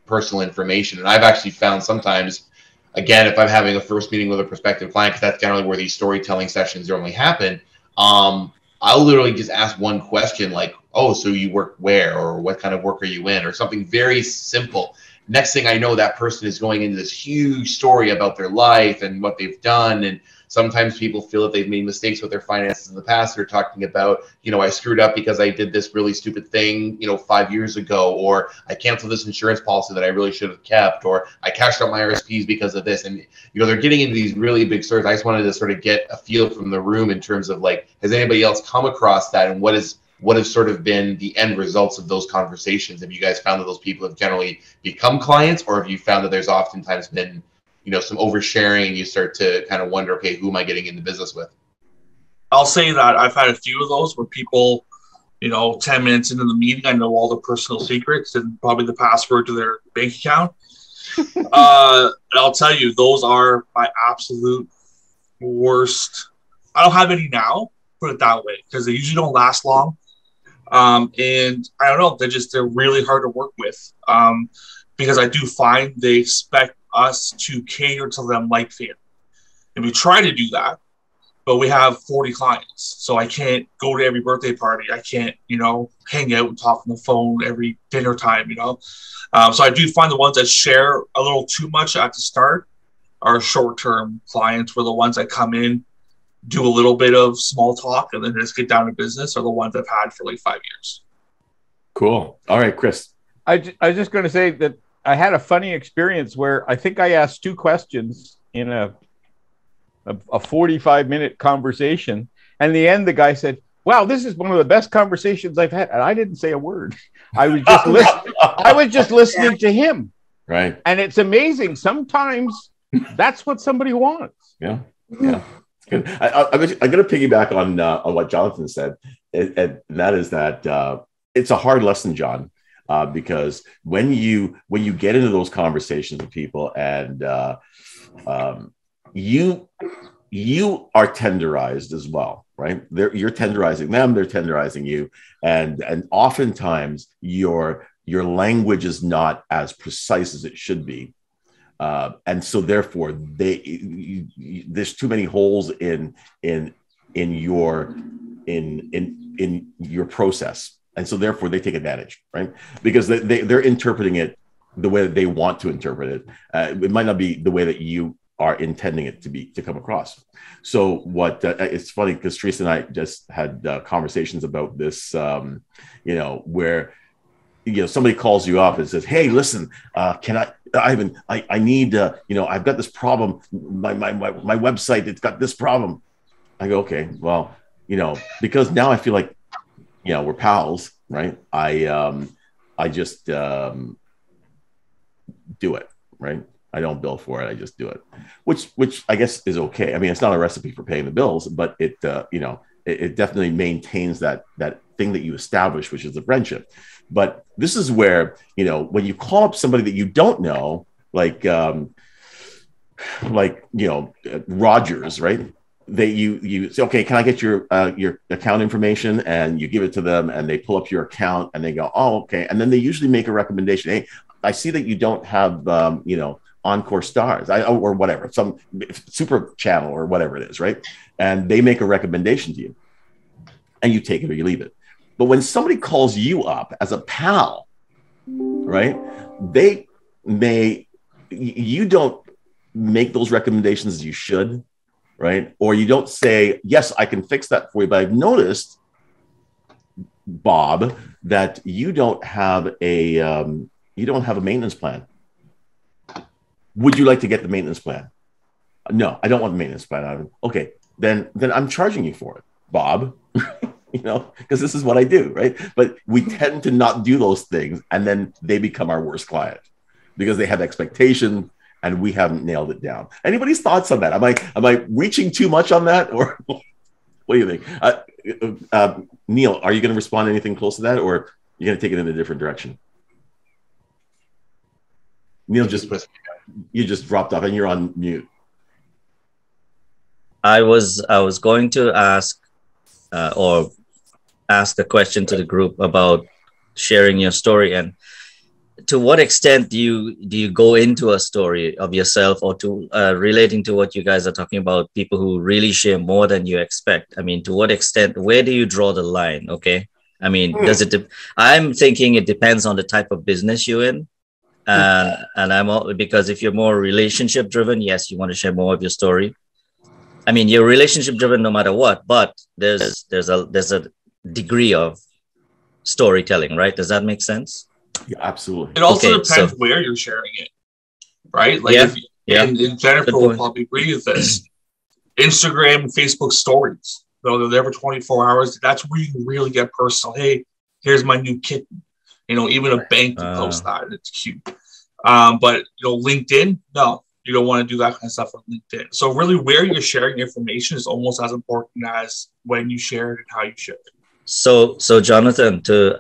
personal information. And I've actually found sometimes, again, if I'm having a first meeting with a prospective client, because that's generally where these storytelling sessions normally happen, I'll literally just ask one question like, oh, so you work where, or what kind of work are you in, or something very simple. Next thing I know, that person is going into this huge story about their life and what they've done. And sometimes people feel that they've made mistakes with their finances in the past. They're talking about, I screwed up because I did this really stupid thing, 5 years ago, or I canceled this insurance policy that I really should have kept, or I cashed out my RSPs because of this. And, they're getting into these really big stories. I just wanted to sort of get a feel from the room in terms of like, has anybody else come across that? And what have sort of been the end results of those conversations? Have you guys found that those people have generally become clients, or have you found that there's oftentimes been, some oversharing and you start to kind of wonder, okay, who am I getting into business with? I'll say that I've had a few of those where people, 10 minutes into the meeting, I know all their personal secrets and probably the password to their bank account. And I'll tell you, those are my absolute worst. I don't have any now, put it that way, because they usually don't last long. And I don't know, they're really hard to work with, because I do find they expect us to cater to them like family. And we try to do that, but we have 40 clients. So I can't go to every birthday party. I can't, hang out and talk on the phone every dinner time, So I do find the ones that share a little too much at the start are short-term clients, where the ones that come in, do a little bit of small talk and then just get down to business, are the ones I've had for like 5 years. Cool. All right, Chris. I was just going to say that I had a funny experience where I think I asked 2 questions in a 45-minute conversation. And in the end, the guy said, wow, this is one of the best conversations I've had. And I didn't say a word. I was just listening to him. Right. And it's amazing. Sometimes that's what somebody wants. Yeah. Yeah. Good. I'm going to piggyback on what Jonathan said, and that is that it's a hard lesson, John, because when you get into those conversations with people, and you are tenderized as well, right? You're tenderizing them, they're tenderizing you, and oftentimes your language is not as precise as it should be. And so therefore there's too many holes in your process. And so therefore they take advantage, right? Because they're interpreting it the way that they want to interpret it. It might not be the way that you are intending it to come across. So what it's funny because Teresa and I just had conversations about this, where somebody calls you up and says, hey, listen, Ivan, I need, I've got this problem. My website, it's got this problem. I go, okay, well, because now I feel like, we're pals, right? I just do it, right? I don't bill for it. I just do it, which I guess is okay. I mean, it's not a recipe for paying the bills, but it definitely maintains that thing that you establish, which is the friendship. But this is where, when you call up somebody that you don't know, like Rogers, right? You say, okay, can I get your account information? And you give it to them and they pull up your account and they go, oh, okay. And then they usually make a recommendation. Hey, I see that you don't have, Encore Stars or whatever, some super channel or whatever it is, right? And they make a recommendation to you and you take it or you leave it. But when somebody calls you up as a pal, right, you don't make those recommendations as you should, right? Or you don't say, yes, I can fix that for you. But I've noticed, Bob, that you don't have a maintenance plan. Would you like to get the maintenance plan? No, I don't want the maintenance plan. Okay, then I'm charging you for it, Bob. Because this is what I do, right? But we tend to not do those things, and then they become our worst client because they have expectations and we haven't nailed it down. Anybody's thoughts on that? Am I reaching too much on that, or what do you think? Neil, are you going to respond to anything close to that, or you're going to take it in a different direction? Neil, you just dropped off and you're on mute. I was going to ask or ask a question to the group about sharing your story, and to what extent do you go into a story of yourself, or to relating to what you guys are talking about, people who really share more than you expect? I mean, to what extent, where do you draw the line? Okay. I mean, does it, I'm thinking it depends on the type of business you're in. And I'm all, because if you're more relationship driven, yes, you want to share more of your story. I mean, you're relationship driven no matter what, but there's a degree of storytelling, right? Does that make sense? Yeah, absolutely. It also depends where you're sharing it, right? Like and Jennifer will probably agree with this. Instagram and Facebook stories, though they're there for 24 hours. That's where you can really get personal. Hey, here's my new kitten. You know, even a bank can post that, and it's cute. But LinkedIn, no, you don't want to do that kind of stuff on LinkedIn. So really, where you're sharing information is almost as important as when you share it and how you share it. So Jonathan, to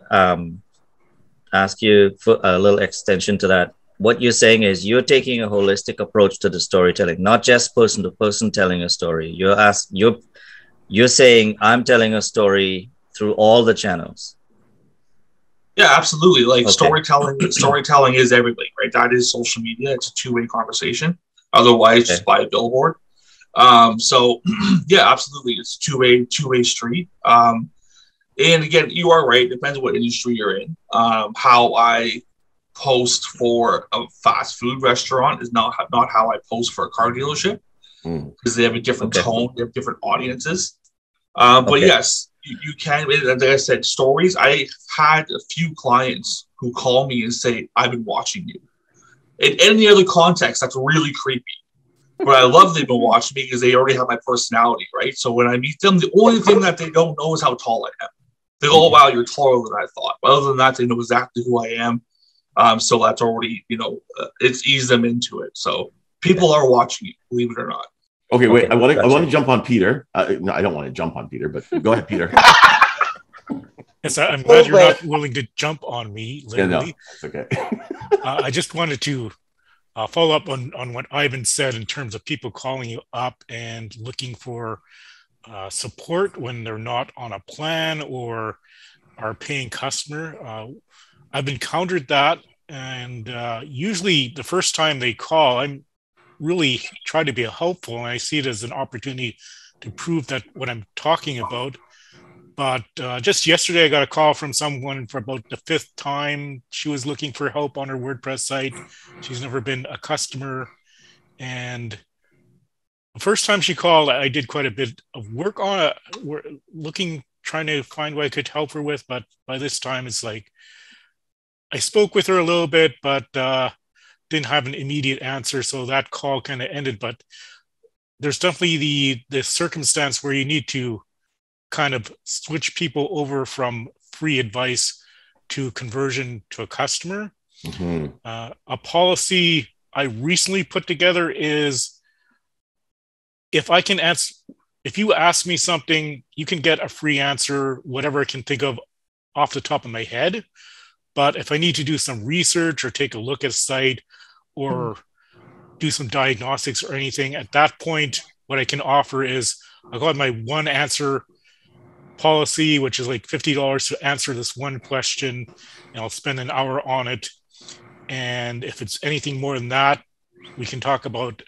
ask you for a little extension to that, what you're saying is you're taking a holistic approach to the storytelling, not just person to person telling a story. You're saying I'm telling a story through all the channels. Yeah, absolutely. Like storytelling is everything, right? That is social media. It's a two-way conversation. Otherwise, just buy a billboard. So yeah, absolutely. It's two-way street. And again, you are right. It depends on what industry you're in. How I post for a fast food restaurant is not how I post for a car dealership, because they have a different tone, they have different audiences. But yes, you can. Like I said, stories. I had a few clients who call me and say, "I've been watching you." In any other context, that's really creepy. But I love they've been watching me because they already have my personality, right? So when I meet them, the only thing that they don't know is how tall I am. They go, "Oh, wow, you're taller than I thought." But other than that, they know exactly who I am. So that's already, it's eased them into it. So people are watching you, believe it or not. Okay, wait. I want to jump on Peter. No, I don't want to jump on Peter, but go ahead, Peter. Yes, I'm glad you're not willing to jump on me, literally. Yeah, no, it's okay. I just wanted to follow up on what Ivan said in terms of people calling you up and looking for support when they're not on a plan or are a paying customer. I've encountered that, and usually the first time they call, I'm really try to be helpful, and I see it as an opportunity to prove that what I'm talking about. But just yesterday, I got a call from someone for about the 5th time. She was looking for help on her WordPress site. She's never been a customer. And the first time she called, I did quite a bit of work on it, trying to find what I could help her with. But by this time, it's like I spoke with her a little bit, but didn't have an immediate answer, so that call kind of ended. But there's definitely the circumstance where you need to kind of switch people over from free advice to conversion to a customer. A policy I recently put together is if you ask me something, you can get a free answer, whatever I can think of off the top of my head. But if I need to do some research or take a look at a site or do some diagnostics or anything, at that point, what I can offer is I got my one answer policy, which is like $50 to answer this one question, and I'll spend an hour on it. And if it's anything more than that, we can talk about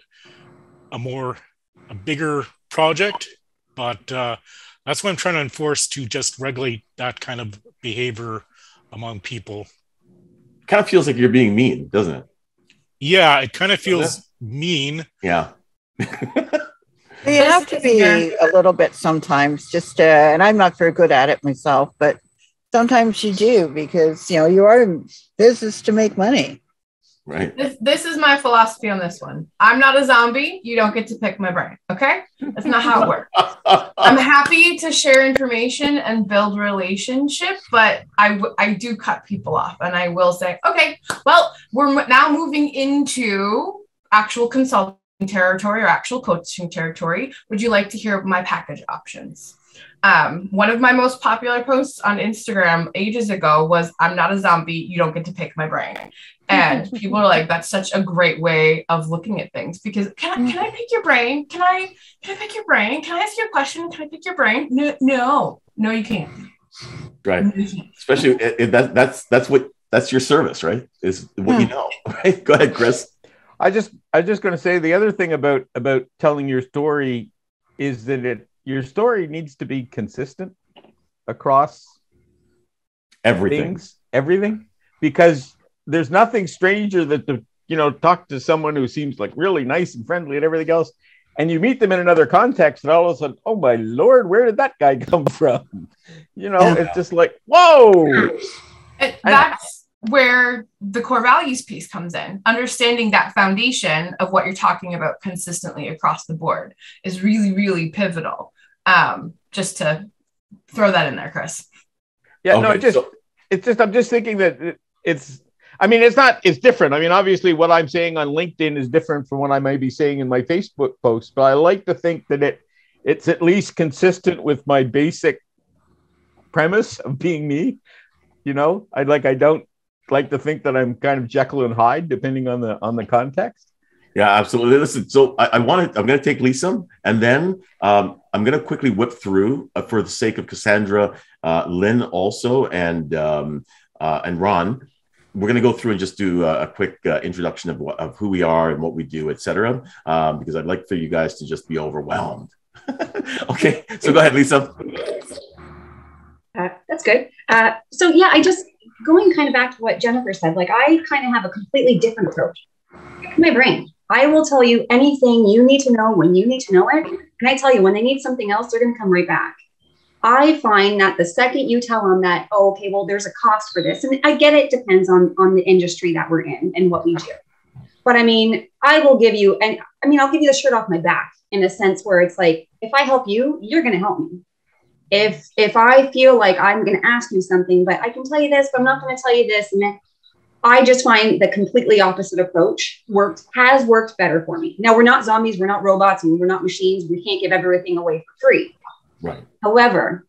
a bigger project. But that's what I'm trying to enforce, to just regulate that kind of behavior among people. Kind of feels like you're being mean, doesn't it? Yeah, it kind of feels mean. Yeah. You have to be a little bit sometimes, and I'm not very good at it myself, but sometimes you do, because you are in business to make money. Right. This is my philosophy on this one. I'm not a zombie. You don't get to pick my brain. Okay? That's not how it works. I'm happy to share information and build relationship, but I do cut people off, and I will say, okay, well, we're now moving into actual consulting territory or actual coaching territory. Would you like to hear my package options? One of my most popular posts on Instagram ages ago was, "I'm not a zombie. You don't get to pick my brain." And people are like, that's such a great way of looking at things, because can I pick your brain? Can I pick your brain? Can I ask you a question? Can I pick your brain? No, you can't. Right. Especially that's your service, right? Is what you know. Right? Go ahead, Chris. I just going to say the other thing about telling your story is that your story needs to be consistent across everything, because there's nothing stranger than to talk to someone who seems like really nice and friendly and everything else, and you meet them in another context, and all of a sudden, oh my Lord, where did that guy come from? It's just like, whoa. That's where the core values piece comes in. Understanding that foundation of what you're talking about consistently across the board is really, really pivotal. Just to throw that in there, Chris. Yeah, okay, I'm just thinking that it's different. I mean, obviously what I'm saying on LinkedIn is different from what I might be saying in my Facebook post, but I like to think that it's at least consistent with my basic premise of being me. I don't like to think that I'm kind of Jekyll and Hyde, depending on the context. Yeah, absolutely. Listen, so I'm going to take Lisa, and then I'm going to quickly whip through for the sake of Cassandra, Lynn also, and Ron. We're going to go through and just do a quick introduction of who we are and what we do, etc. Because I'd like for you guys to just be overwhelmed. Okay, so go ahead, Lisa. That's good. So yeah, I just going kind of back to what Jennifer said. Like, I kind of have a completely different approach. My brain. I will tell you anything you need to know when you need to know it. And I tell you, when they need something else, they're going to come right back. I find that the second you tell them that, oh, okay, well, there's a cost for this. And I get it depends on the industry that we're in and what we do. But I mean, I'll give you the shirt off my back in a sense where it's like, if I help you, you're going to help me. If I feel like I'm going to ask you something, but I can tell you this, but I'm not going to tell you this. And then I just find the completely opposite approach has worked better for me. Now, we're not zombies, we're not robots, and we're not machines. We can't give everything away for free. Right. However,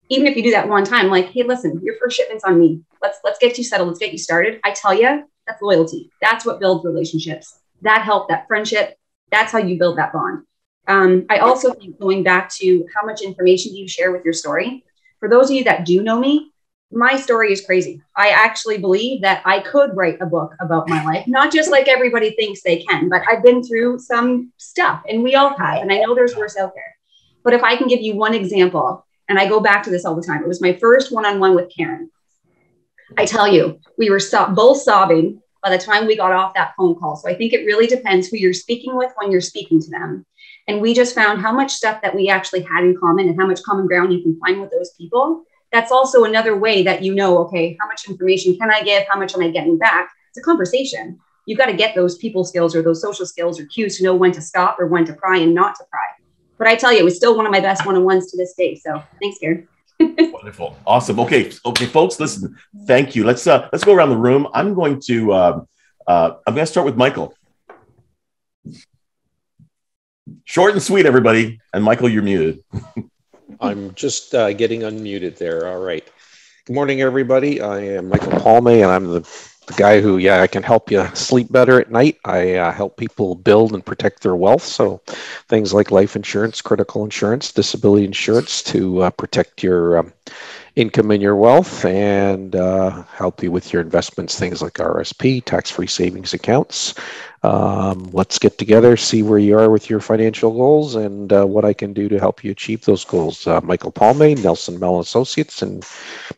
even if you do that one time, like, hey, listen, your first shipment's on me. Let's get you settled. Let's get you started. I tell you, that's loyalty. That's what builds relationships. That help, that friendship. That's how you build that bond. I also think, going back to how much information do you share with your story? For those of you that do know me, my story is crazy. I actually believe that I could write a book about my life, not just like everybody thinks they can, but I've been through some stuff, and we all have, and I know there's worse out there. But if I can give you one example, and I go back to this all the time, it was my first one-on-one with Karen. I tell you, we were both sobbing by the time we got off that phone call. So I think it really depends who you're speaking with when you're speaking to them. And we just found how much stuff that we actually had in common and how much common ground you can find with those people. That's also another way that okay, how much information can I give? How much am I getting back? It's a conversation. You've got to get those people skills or those social skills or cues to know when to stop or when to pry and not to pry. But I tell you, it was still one of my best one-on-ones to this day. So thanks, Karen. Wonderful. Awesome. Okay, folks, listen, thank you. Let's go around the room. I'm going to start with Michael. Short and sweet, everybody. And Michael, you're muted. I'm just getting unmuted there. All right. Good morning, everybody. I am Michael Palme, and I'm the guy who, I can help you sleep better at night. I help people build and protect their wealth. So things like life insurance, critical insurance, disability insurance to protect your income and your wealth, and help you with your investments, things like RSP, tax-free savings accounts. Let's get together, see where you are with your financial goals, and what I can do to help you achieve those goals. Michael Palme, Nelson Mell Associates in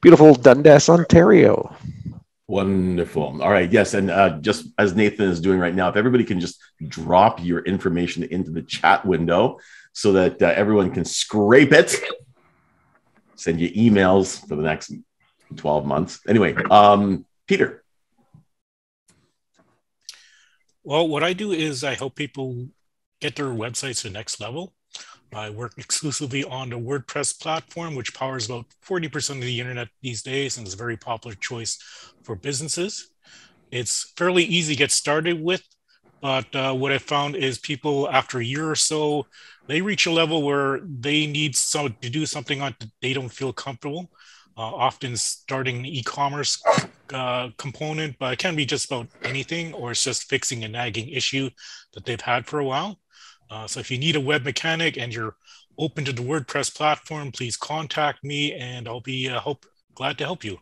beautiful Dundas, Ontario. Wonderful. All right. Yes. And just as Nathan is doing right now, if everybody can just drop your information into the chat window so that everyone can scrape it, send you emails for the next 12 months. Anyway, Peter. Well, what I do is I help people get their websites to the next level. I work exclusively on the WordPress platform, which powers about 40% of the internet these days and is a very popular choice for businesses. It's fairly easy to get started with, But what I found is people after a year or so, they reach a level where they need to do something on they don't feel comfortable. Often starting an e-commerce component, but it can be just about anything, or it's just fixing a nagging issue that they've had for a while. So if you need a web mechanic and you're open to the WordPress platform, please contact me and I'll be glad to help you.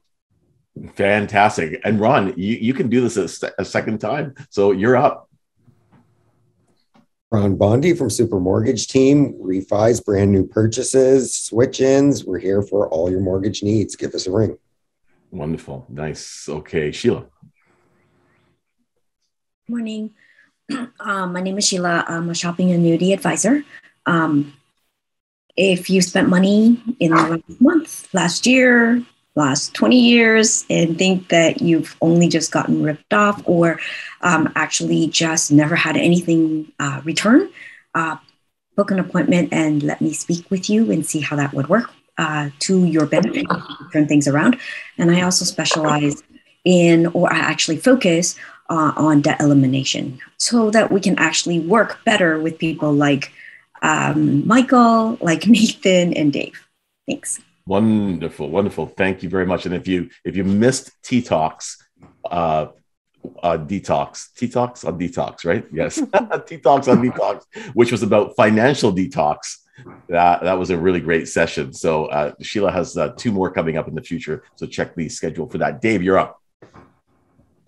Fantastic. And Ron, you can do this a second time. So you're up. Ron Bondi from Super Mortgage Team, refis, brand new purchases, switch-ins. We're here for all your mortgage needs. Give us a ring. Wonderful. Nice. Okay, Sheila. Morning. My name is Sheila. I'm a shopping annuity advisor. If you spent money in the last month, last year, last 20 years, and think that you've only just gotten ripped off or actually just never had anything return, book an appointment and let me speak with you and see how that would work to your benefit, turn things around. And I also specialize in, or I actually focus on debt elimination so that we can actually work better with people like Michael, like Nathan and Dave. Thanks. Wonderful, wonderful. Thank you very much. And if you missed T-Talks, Detox on Detox, right? Yes, T-Talks on Detox, which was about financial detox. That was a really great session. So Sheila has 2 more coming up in the future. So check the schedule for that. Dave, you're up.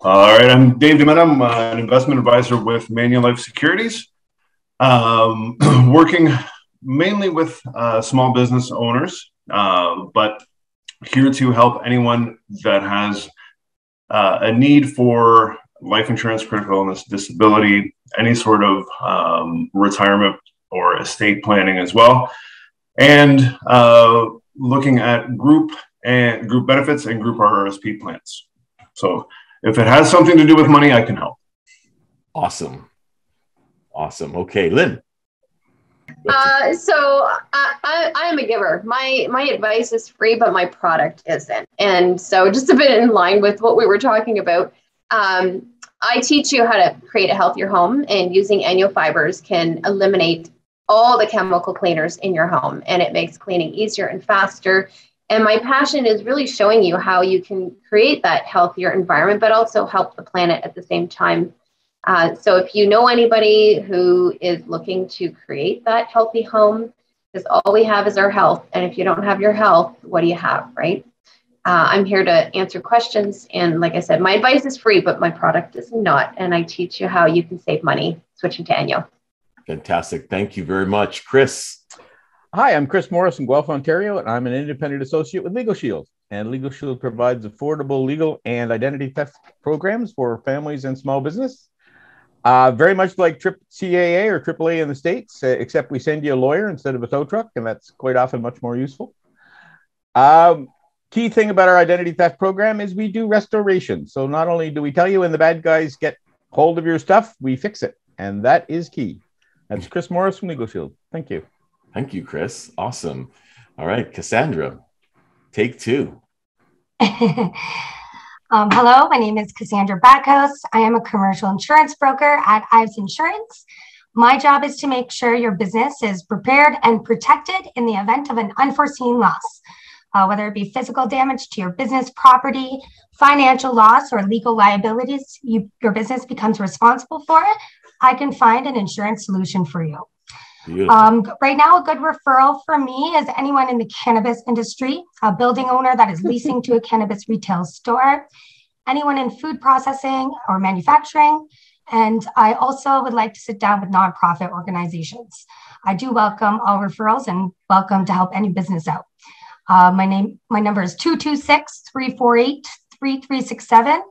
All right, I'm Dave DeMetta. I'm an investment advisor with Manulife Securities, working mainly with small business owners. But here to help anyone that has a need for life insurance, critical illness, disability, any sort of retirement or estate planning as well, and looking at group benefits and group RRSP plans. So if it has something to do with money, I can help. Awesome. Okay, Lynn. So I am a giver. My advice is free, but my product isn't. And so just a bit in line with what we were talking about, I teach you how to create a healthier home, and using annual fibers can eliminate all the chemical cleaners in your home, and it makes cleaning easier and faster. And my passion is really showing you how you can create that healthier environment, but also help the planet at the same time. So if you know anybody who is looking to create that healthy home, because all we have is our health. And if you don't have your health, what do you have, right? I'm here to answer questions. And like I said, my advice is free, but my product is not. And I teach you how you can save money switching to annual. Fantastic. Thank you very much. Chris. Hi, I'm Chris Morris in Guelph, Ontario, and I'm an independent associate with Legal Shield. And Legal Shield provides affordable legal and identity theft programs for families and small business. Very much like CAA or AAA in the States, except we send you a lawyer instead of a tow truck, and that's quite often much more useful. Key thing about our identity theft program is we do restoration. So not only do we tell you when the bad guys get hold of your stuff, we fix it. And that is key. That's Chris Morris from Legal Shield. Thank you. Thank you, Chris. Awesome. All right, Cassandra, take 2. Hello, my name is Cassandra Backhouse. I am a commercial insurance broker at Ives Insurance. My job is to make sure your business is prepared and protected in the event of an unforeseen loss, whether it be physical damage to your business property, financial loss, or legal liabilities your business becomes responsible for. I can find an insurance solution for you. Right now, a good referral for me is anyone in the cannabis industry, a building owner that is leasing to a cannabis retail store, anyone in food processing or manufacturing. And I also would like to sit down with nonprofit organizations. I do welcome all referrals and welcome to help any business out. My number is 226-348-3367.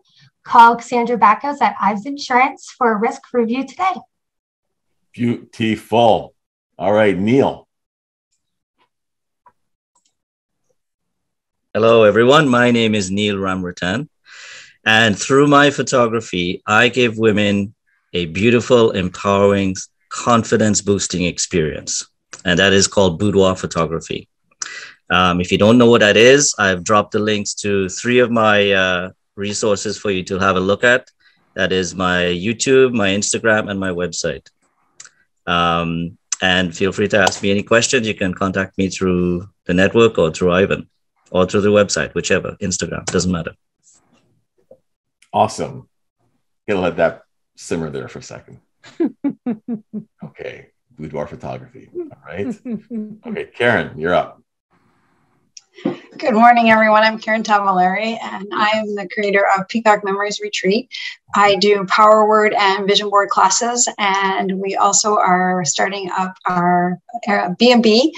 Call Cassandra Backhouse at Ives Insurance for a risk review today. Beautiful. All right, Neil. Hello, everyone. My name is Neil Ramratan. And through my photography, I give women a beautiful, empowering, confidence-boosting experience. And that is called boudoir photography. If you don't know what that is, I've dropped the links to 3 of my resources for you to have a look at. That is my YouTube, my Instagram, and my website. And feel free to ask me any questions. You can contact me through the network or through Ivan or through the website, whichever, Instagram, doesn't matter. Awesome. Gonna let that simmer there for a second. Okay, boudoir photography. All right. Okay, Karen, you're up. Good morning, everyone. I'm Karen Tavaleri, and I am the creator of Peacock Memories Retreat. I do power word and vision board classes, and we also are starting up our B&B.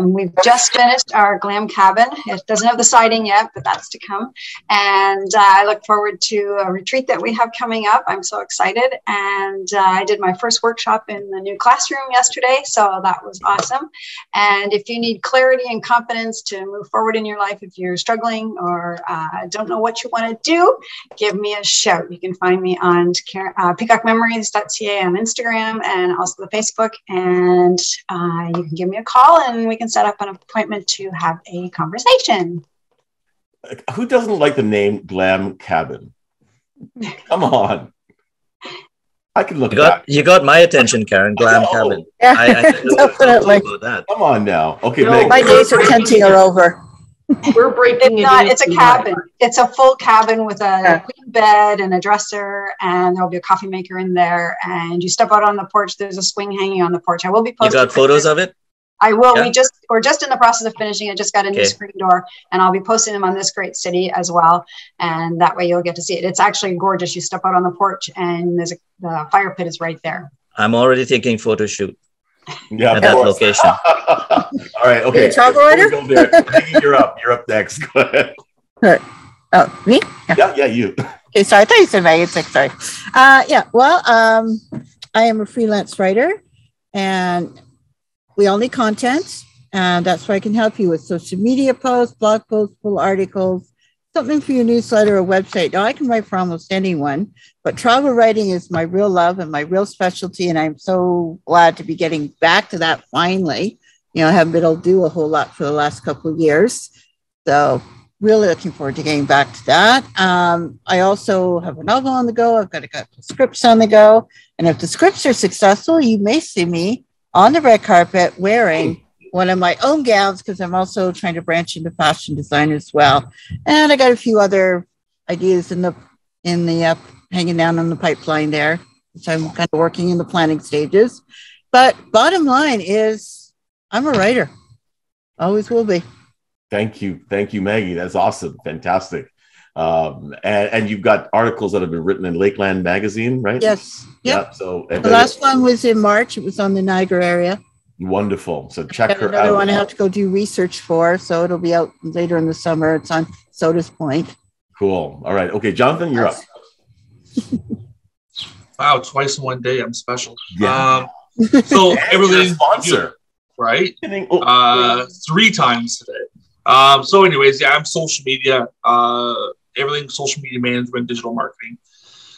We've just finished our glam cabin. It doesn't have the siding yet, but that's to come. And I look forward to a retreat that we have coming up. I'm so excited. And I did my first workshop in the new classroom yesterday, so that was awesome. And if you need clarity and confidence to move forward in your life, if you're struggling or don't know what you want to do, give me a shout. You can find me on peacockmemories.ca on Instagram and also the Facebook, and you can give me a call and we can set up an appointment to have a conversation. Who doesn't like the name Glam Cabin? Come on. I can look You got my attention, Karen. Glam Cabin. Yeah, I definitely. about that. Come on now. Okay, No, My days of tenting are over. We're breaking It's a cabin. It's a full cabin with a queen bed and a dresser, and there'll be a coffee maker in there. And you step out on the porch. There's a swing hanging on the porch. I will be You posting. got photos of it? I will. Yeah. We're just in the process of finishing it. Just got a new screen door, and I'll be posting them on This Great City as well. And that way you'll get to see it. It's actually gorgeous. You step out on the porch, and the fire pit is right there. I'm already thinking photo shoot. Yeah, at that location. All right. Okay. Travel writer? Go there. Maggie, you're up. You're up next. Go ahead. Oh, me? Yeah, you. Okay, sorry. I thought you said Maggie. Sorry. Well, I am a freelance writer, and we all need content, and that's where I can help you with social media posts, blog posts, full articles, something for your newsletter or website. Now, I can write for almost anyone, but travel writing is my real love and my real specialty, and I'm so glad to be getting back to that finally. I haven't been able to do a whole lot for the last couple of years, so really looking forward to getting back to that. I also have a novel on the go. I've got a couple of scripts on the go, and if the scripts are successful, you may see me on the red carpet wearing one of my own gowns, because I'm also trying to branch into fashion design as well. And I got a few other ideas in the hanging down on the pipeline there, which I'm kind of working in the planning stages. But bottom line is I'm a writer. Always will be. Thank you, Maggie. That's awesome. Fantastic. And you've got articles that have been written in Lakeland Magazine, right? Yes. Yep. So the last one was in March. It was on the Niagara area. Wonderful. So check her another out. one I have to go do research for, so it'll be out later in the summer. It's on Soda's Point. Cool. All right. Okay, Jonathan, you're up. Wow, twice in one day. I'm special. Yeah. So everything sponsor, right? 3 times today. So anyways, yeah, I'm social media, everything social media management, digital marketing.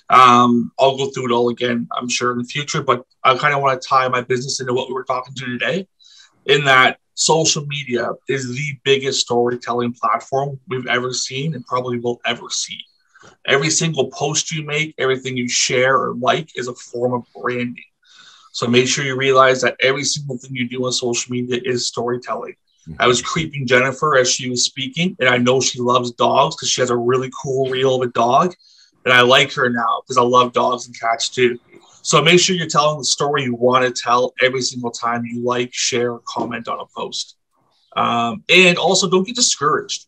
I'll go through it all again, I'm sure, in the future, but I kind of want to tie my business into what we were talking to today, in that social media is the biggest storytelling platform we've ever seen and probably will ever see. Every single post you make, everything you share or like is a form of branding. So make sure you realize that every single thing you do on social media is storytelling. I was creeping Jennifer as she was speaking, and I know she loves dogs because she has a really cool reel of a dog. And I like her now because I love dogs and cats too. So make sure you're telling the story you want to tell every single time you like, share, or comment on a post. And also don't get discouraged.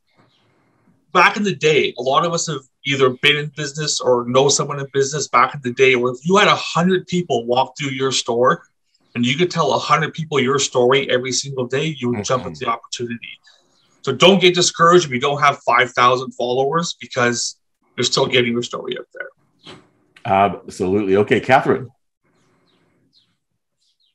Back in the day, a lot of us have either been in business or know someone in business back in the day where if you had 100 people walk through your store and you could tell 100 people your story every single day, you would jump at the opportunity. So don't get discouraged if you don't have 5,000 followers, because you're still getting your story out there. Absolutely. Okay, Catherine.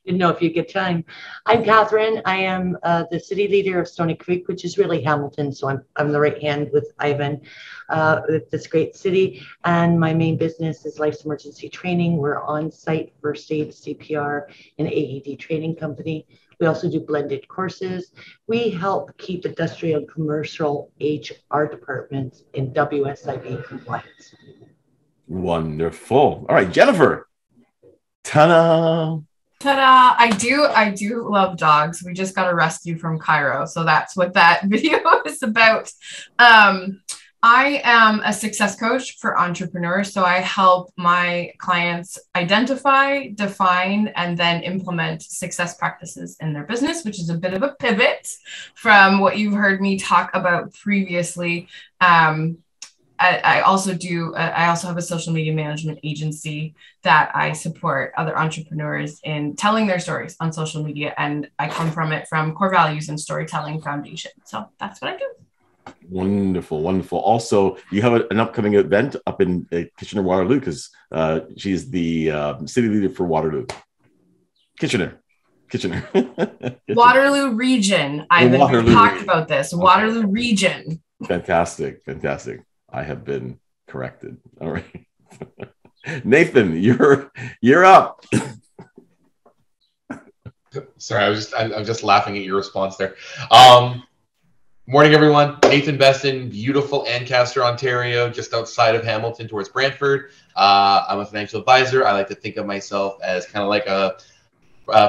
Didn't know if you get time. I'm Catherine. I am the city leader of Stony Creek, which is really Hamilton. So I'm the right hand with Ivan with this great city. And my main business is Life's Emergency Training. We're on site first aid, CPR, and AED training company. We also do blended courses. We help keep industrial and commercial HR departments in WSIB compliance. Wonderful. All right, Jennifer. Ta-da! Ta-da! I do love dogs. We just got a rescue from Cairo, so that's what that video is about. I am a success coach for entrepreneurs, so I help my clients identify, define, and then implement success practices in their business, which is a bit of a pivot from what you've heard me talk about previously. I also have a social media management agency that I support other entrepreneurs in telling their stories on social media, and I come from core values and storytelling foundation. So that's what I do. Wonderful, wonderful. Also, you have an upcoming event up in Kitchener-Waterloo, because she's the city leader for Waterloo. Kitchener. Waterloo region. We've talked about this. Waterloo region. Fantastic. I have been corrected. All right. Nathan, you're up. Sorry, I'm just laughing at your response there. Morning, everyone. Nathan Besson, beautiful Ancaster, Ontario, just outside of Hamilton towards Brantford. I'm a financial advisor. I like to think of myself as kind of like a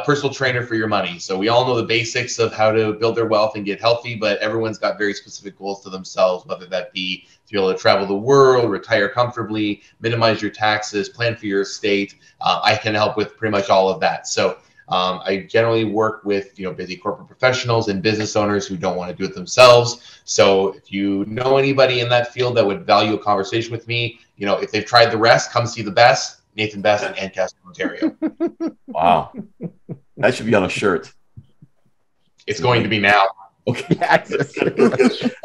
personal trainer for your money. So we all know the basics of how to build their wealth and get healthy, but everyone's got very specific goals to themselves, whether that be to be able to travel the world, retire comfortably, minimize your taxes, plan for your estate. I can help with pretty much all of that. So I generally work with busy corporate professionals and business owners who don't want to do it themselves. So if you know anybody in that field that would value a conversation with me, if they've tried the rest, come see the best. Nathan Best in Ancaster, Ontario. Wow, that should be on a shirt. It's going to be now. Okay.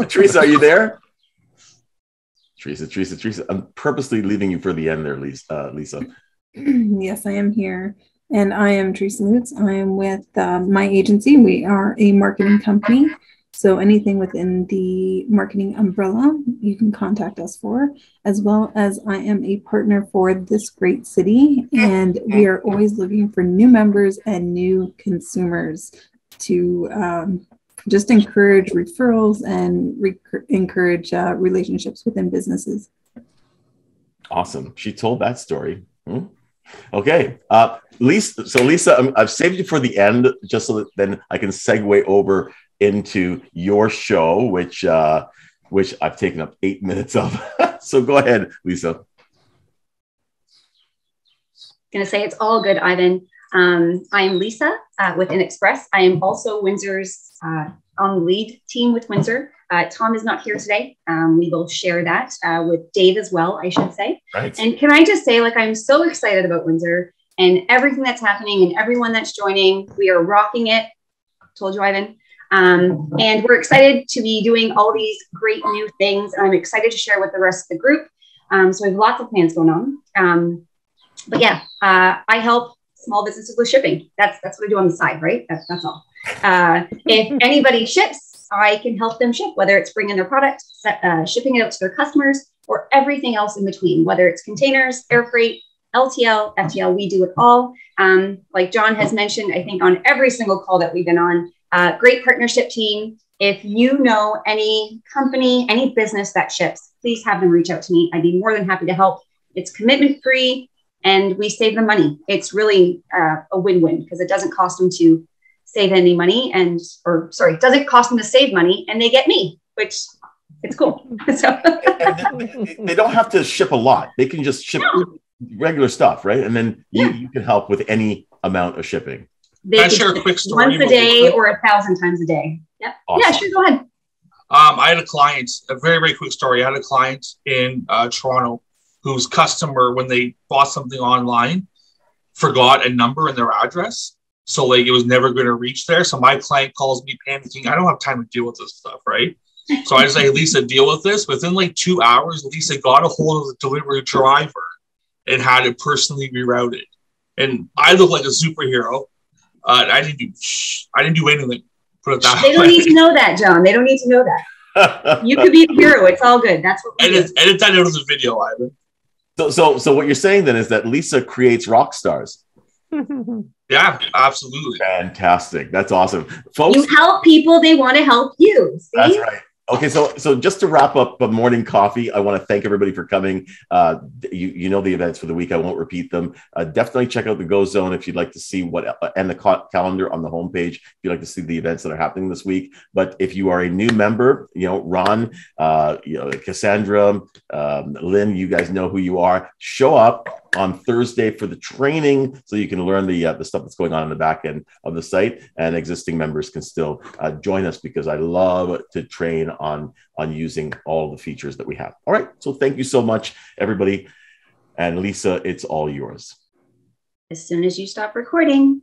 Teresa, are you there? Teresa. I'm purposely leaving you for the end there, Lisa. Yes, I am here. And I am Teresa Lutz. I am with my agency. We are a marketing company. So anything within the marketing umbrella, you can contact us for, as well as I am a partner for This Great City. And we are always looking for new members and new consumers to just encourage referrals and encourage relationships within businesses. Awesome. She told that story. Okay. Lisa. So Lisa, I've saved you for the end just so that then I can segue over into your show, which I've taken up 8 minutes of. So go ahead, Lisa. Going to say it's all good, Ivan. I am Lisa with InExpress. I am also Windsor's on the lead team with Windsor. Tom is not here today. We will share that with Dave as well, I should say. Right. And can I just say, I'm so excited about Windsor and everything that's happening and everyone that's joining. We are rocking it. Told you, Ivan. And we're excited to be doing all these great new things. I'm excited to share with the rest of the group. So we have lots of plans going on. But yeah, I help small businesses with shipping. That's what I do on the side, right? That's all. If anybody ships, I can help them ship, whether it's bringing their product, shipping it out to their customers, or everything else in between, whether it's containers, air freight, LTL, FTL, we do it all. Like John has mentioned, I think on every single call that we've been on, great partnership team. If you know any company, any business that ships, please have them reach out to me. I'd be more than happy to help. It's commitment free and we save them money. It's really a win-win because it doesn't cost them to save any money it doesn't cost them to save money and they get me, which it's cool. So they don't have to ship a lot. They can just ship regular stuff, right? And then you can help with any amount of shipping. They can share a quick story once a day or 1,000 times a day. Yep. Awesome. Yeah, sure. Go ahead. I had a client, a very, very quick story. I had a client in Toronto whose customer, when they bought something online, forgot a number and their address. So it was never going to reach there. So my client calls me panicking. I don't have time to deal with this stuff, right? So I just say, Lisa, deal with this. Within 2 hours, Lisa got a hold of the delivery driver and had it personally rerouted. And I look like a superhero. I didn't do anything. Put it that way. They don't need to know that, John. They don't need to know that. You could be the hero. It's all good. That's what we do. Edit that out of the video, Ivan. So what you're saying then is that Lisa creates rock stars. Yeah, absolutely. Fantastic. That's awesome. Folks, you help people, they want to help you. See? That's right. Okay, so just to wrap up the morning coffee, I want to thank everybody for coming. You know the events for the week. I won't repeat them. Definitely check out the Go Zone if you'd like to see what, and the calendar on the homepage if you'd like to see the events that are happening this week. But if you are a new member, Ron, Cassandra, Lynn, you guys know who you are. Show up on Thursday for the training so you can learn the stuff that's going on in the back end of the site, and existing members can still join us, because I love to train on using all the features that we have. All right, so thank you so much, everybody. And Lisa, it's all yours. As soon as you stop recording.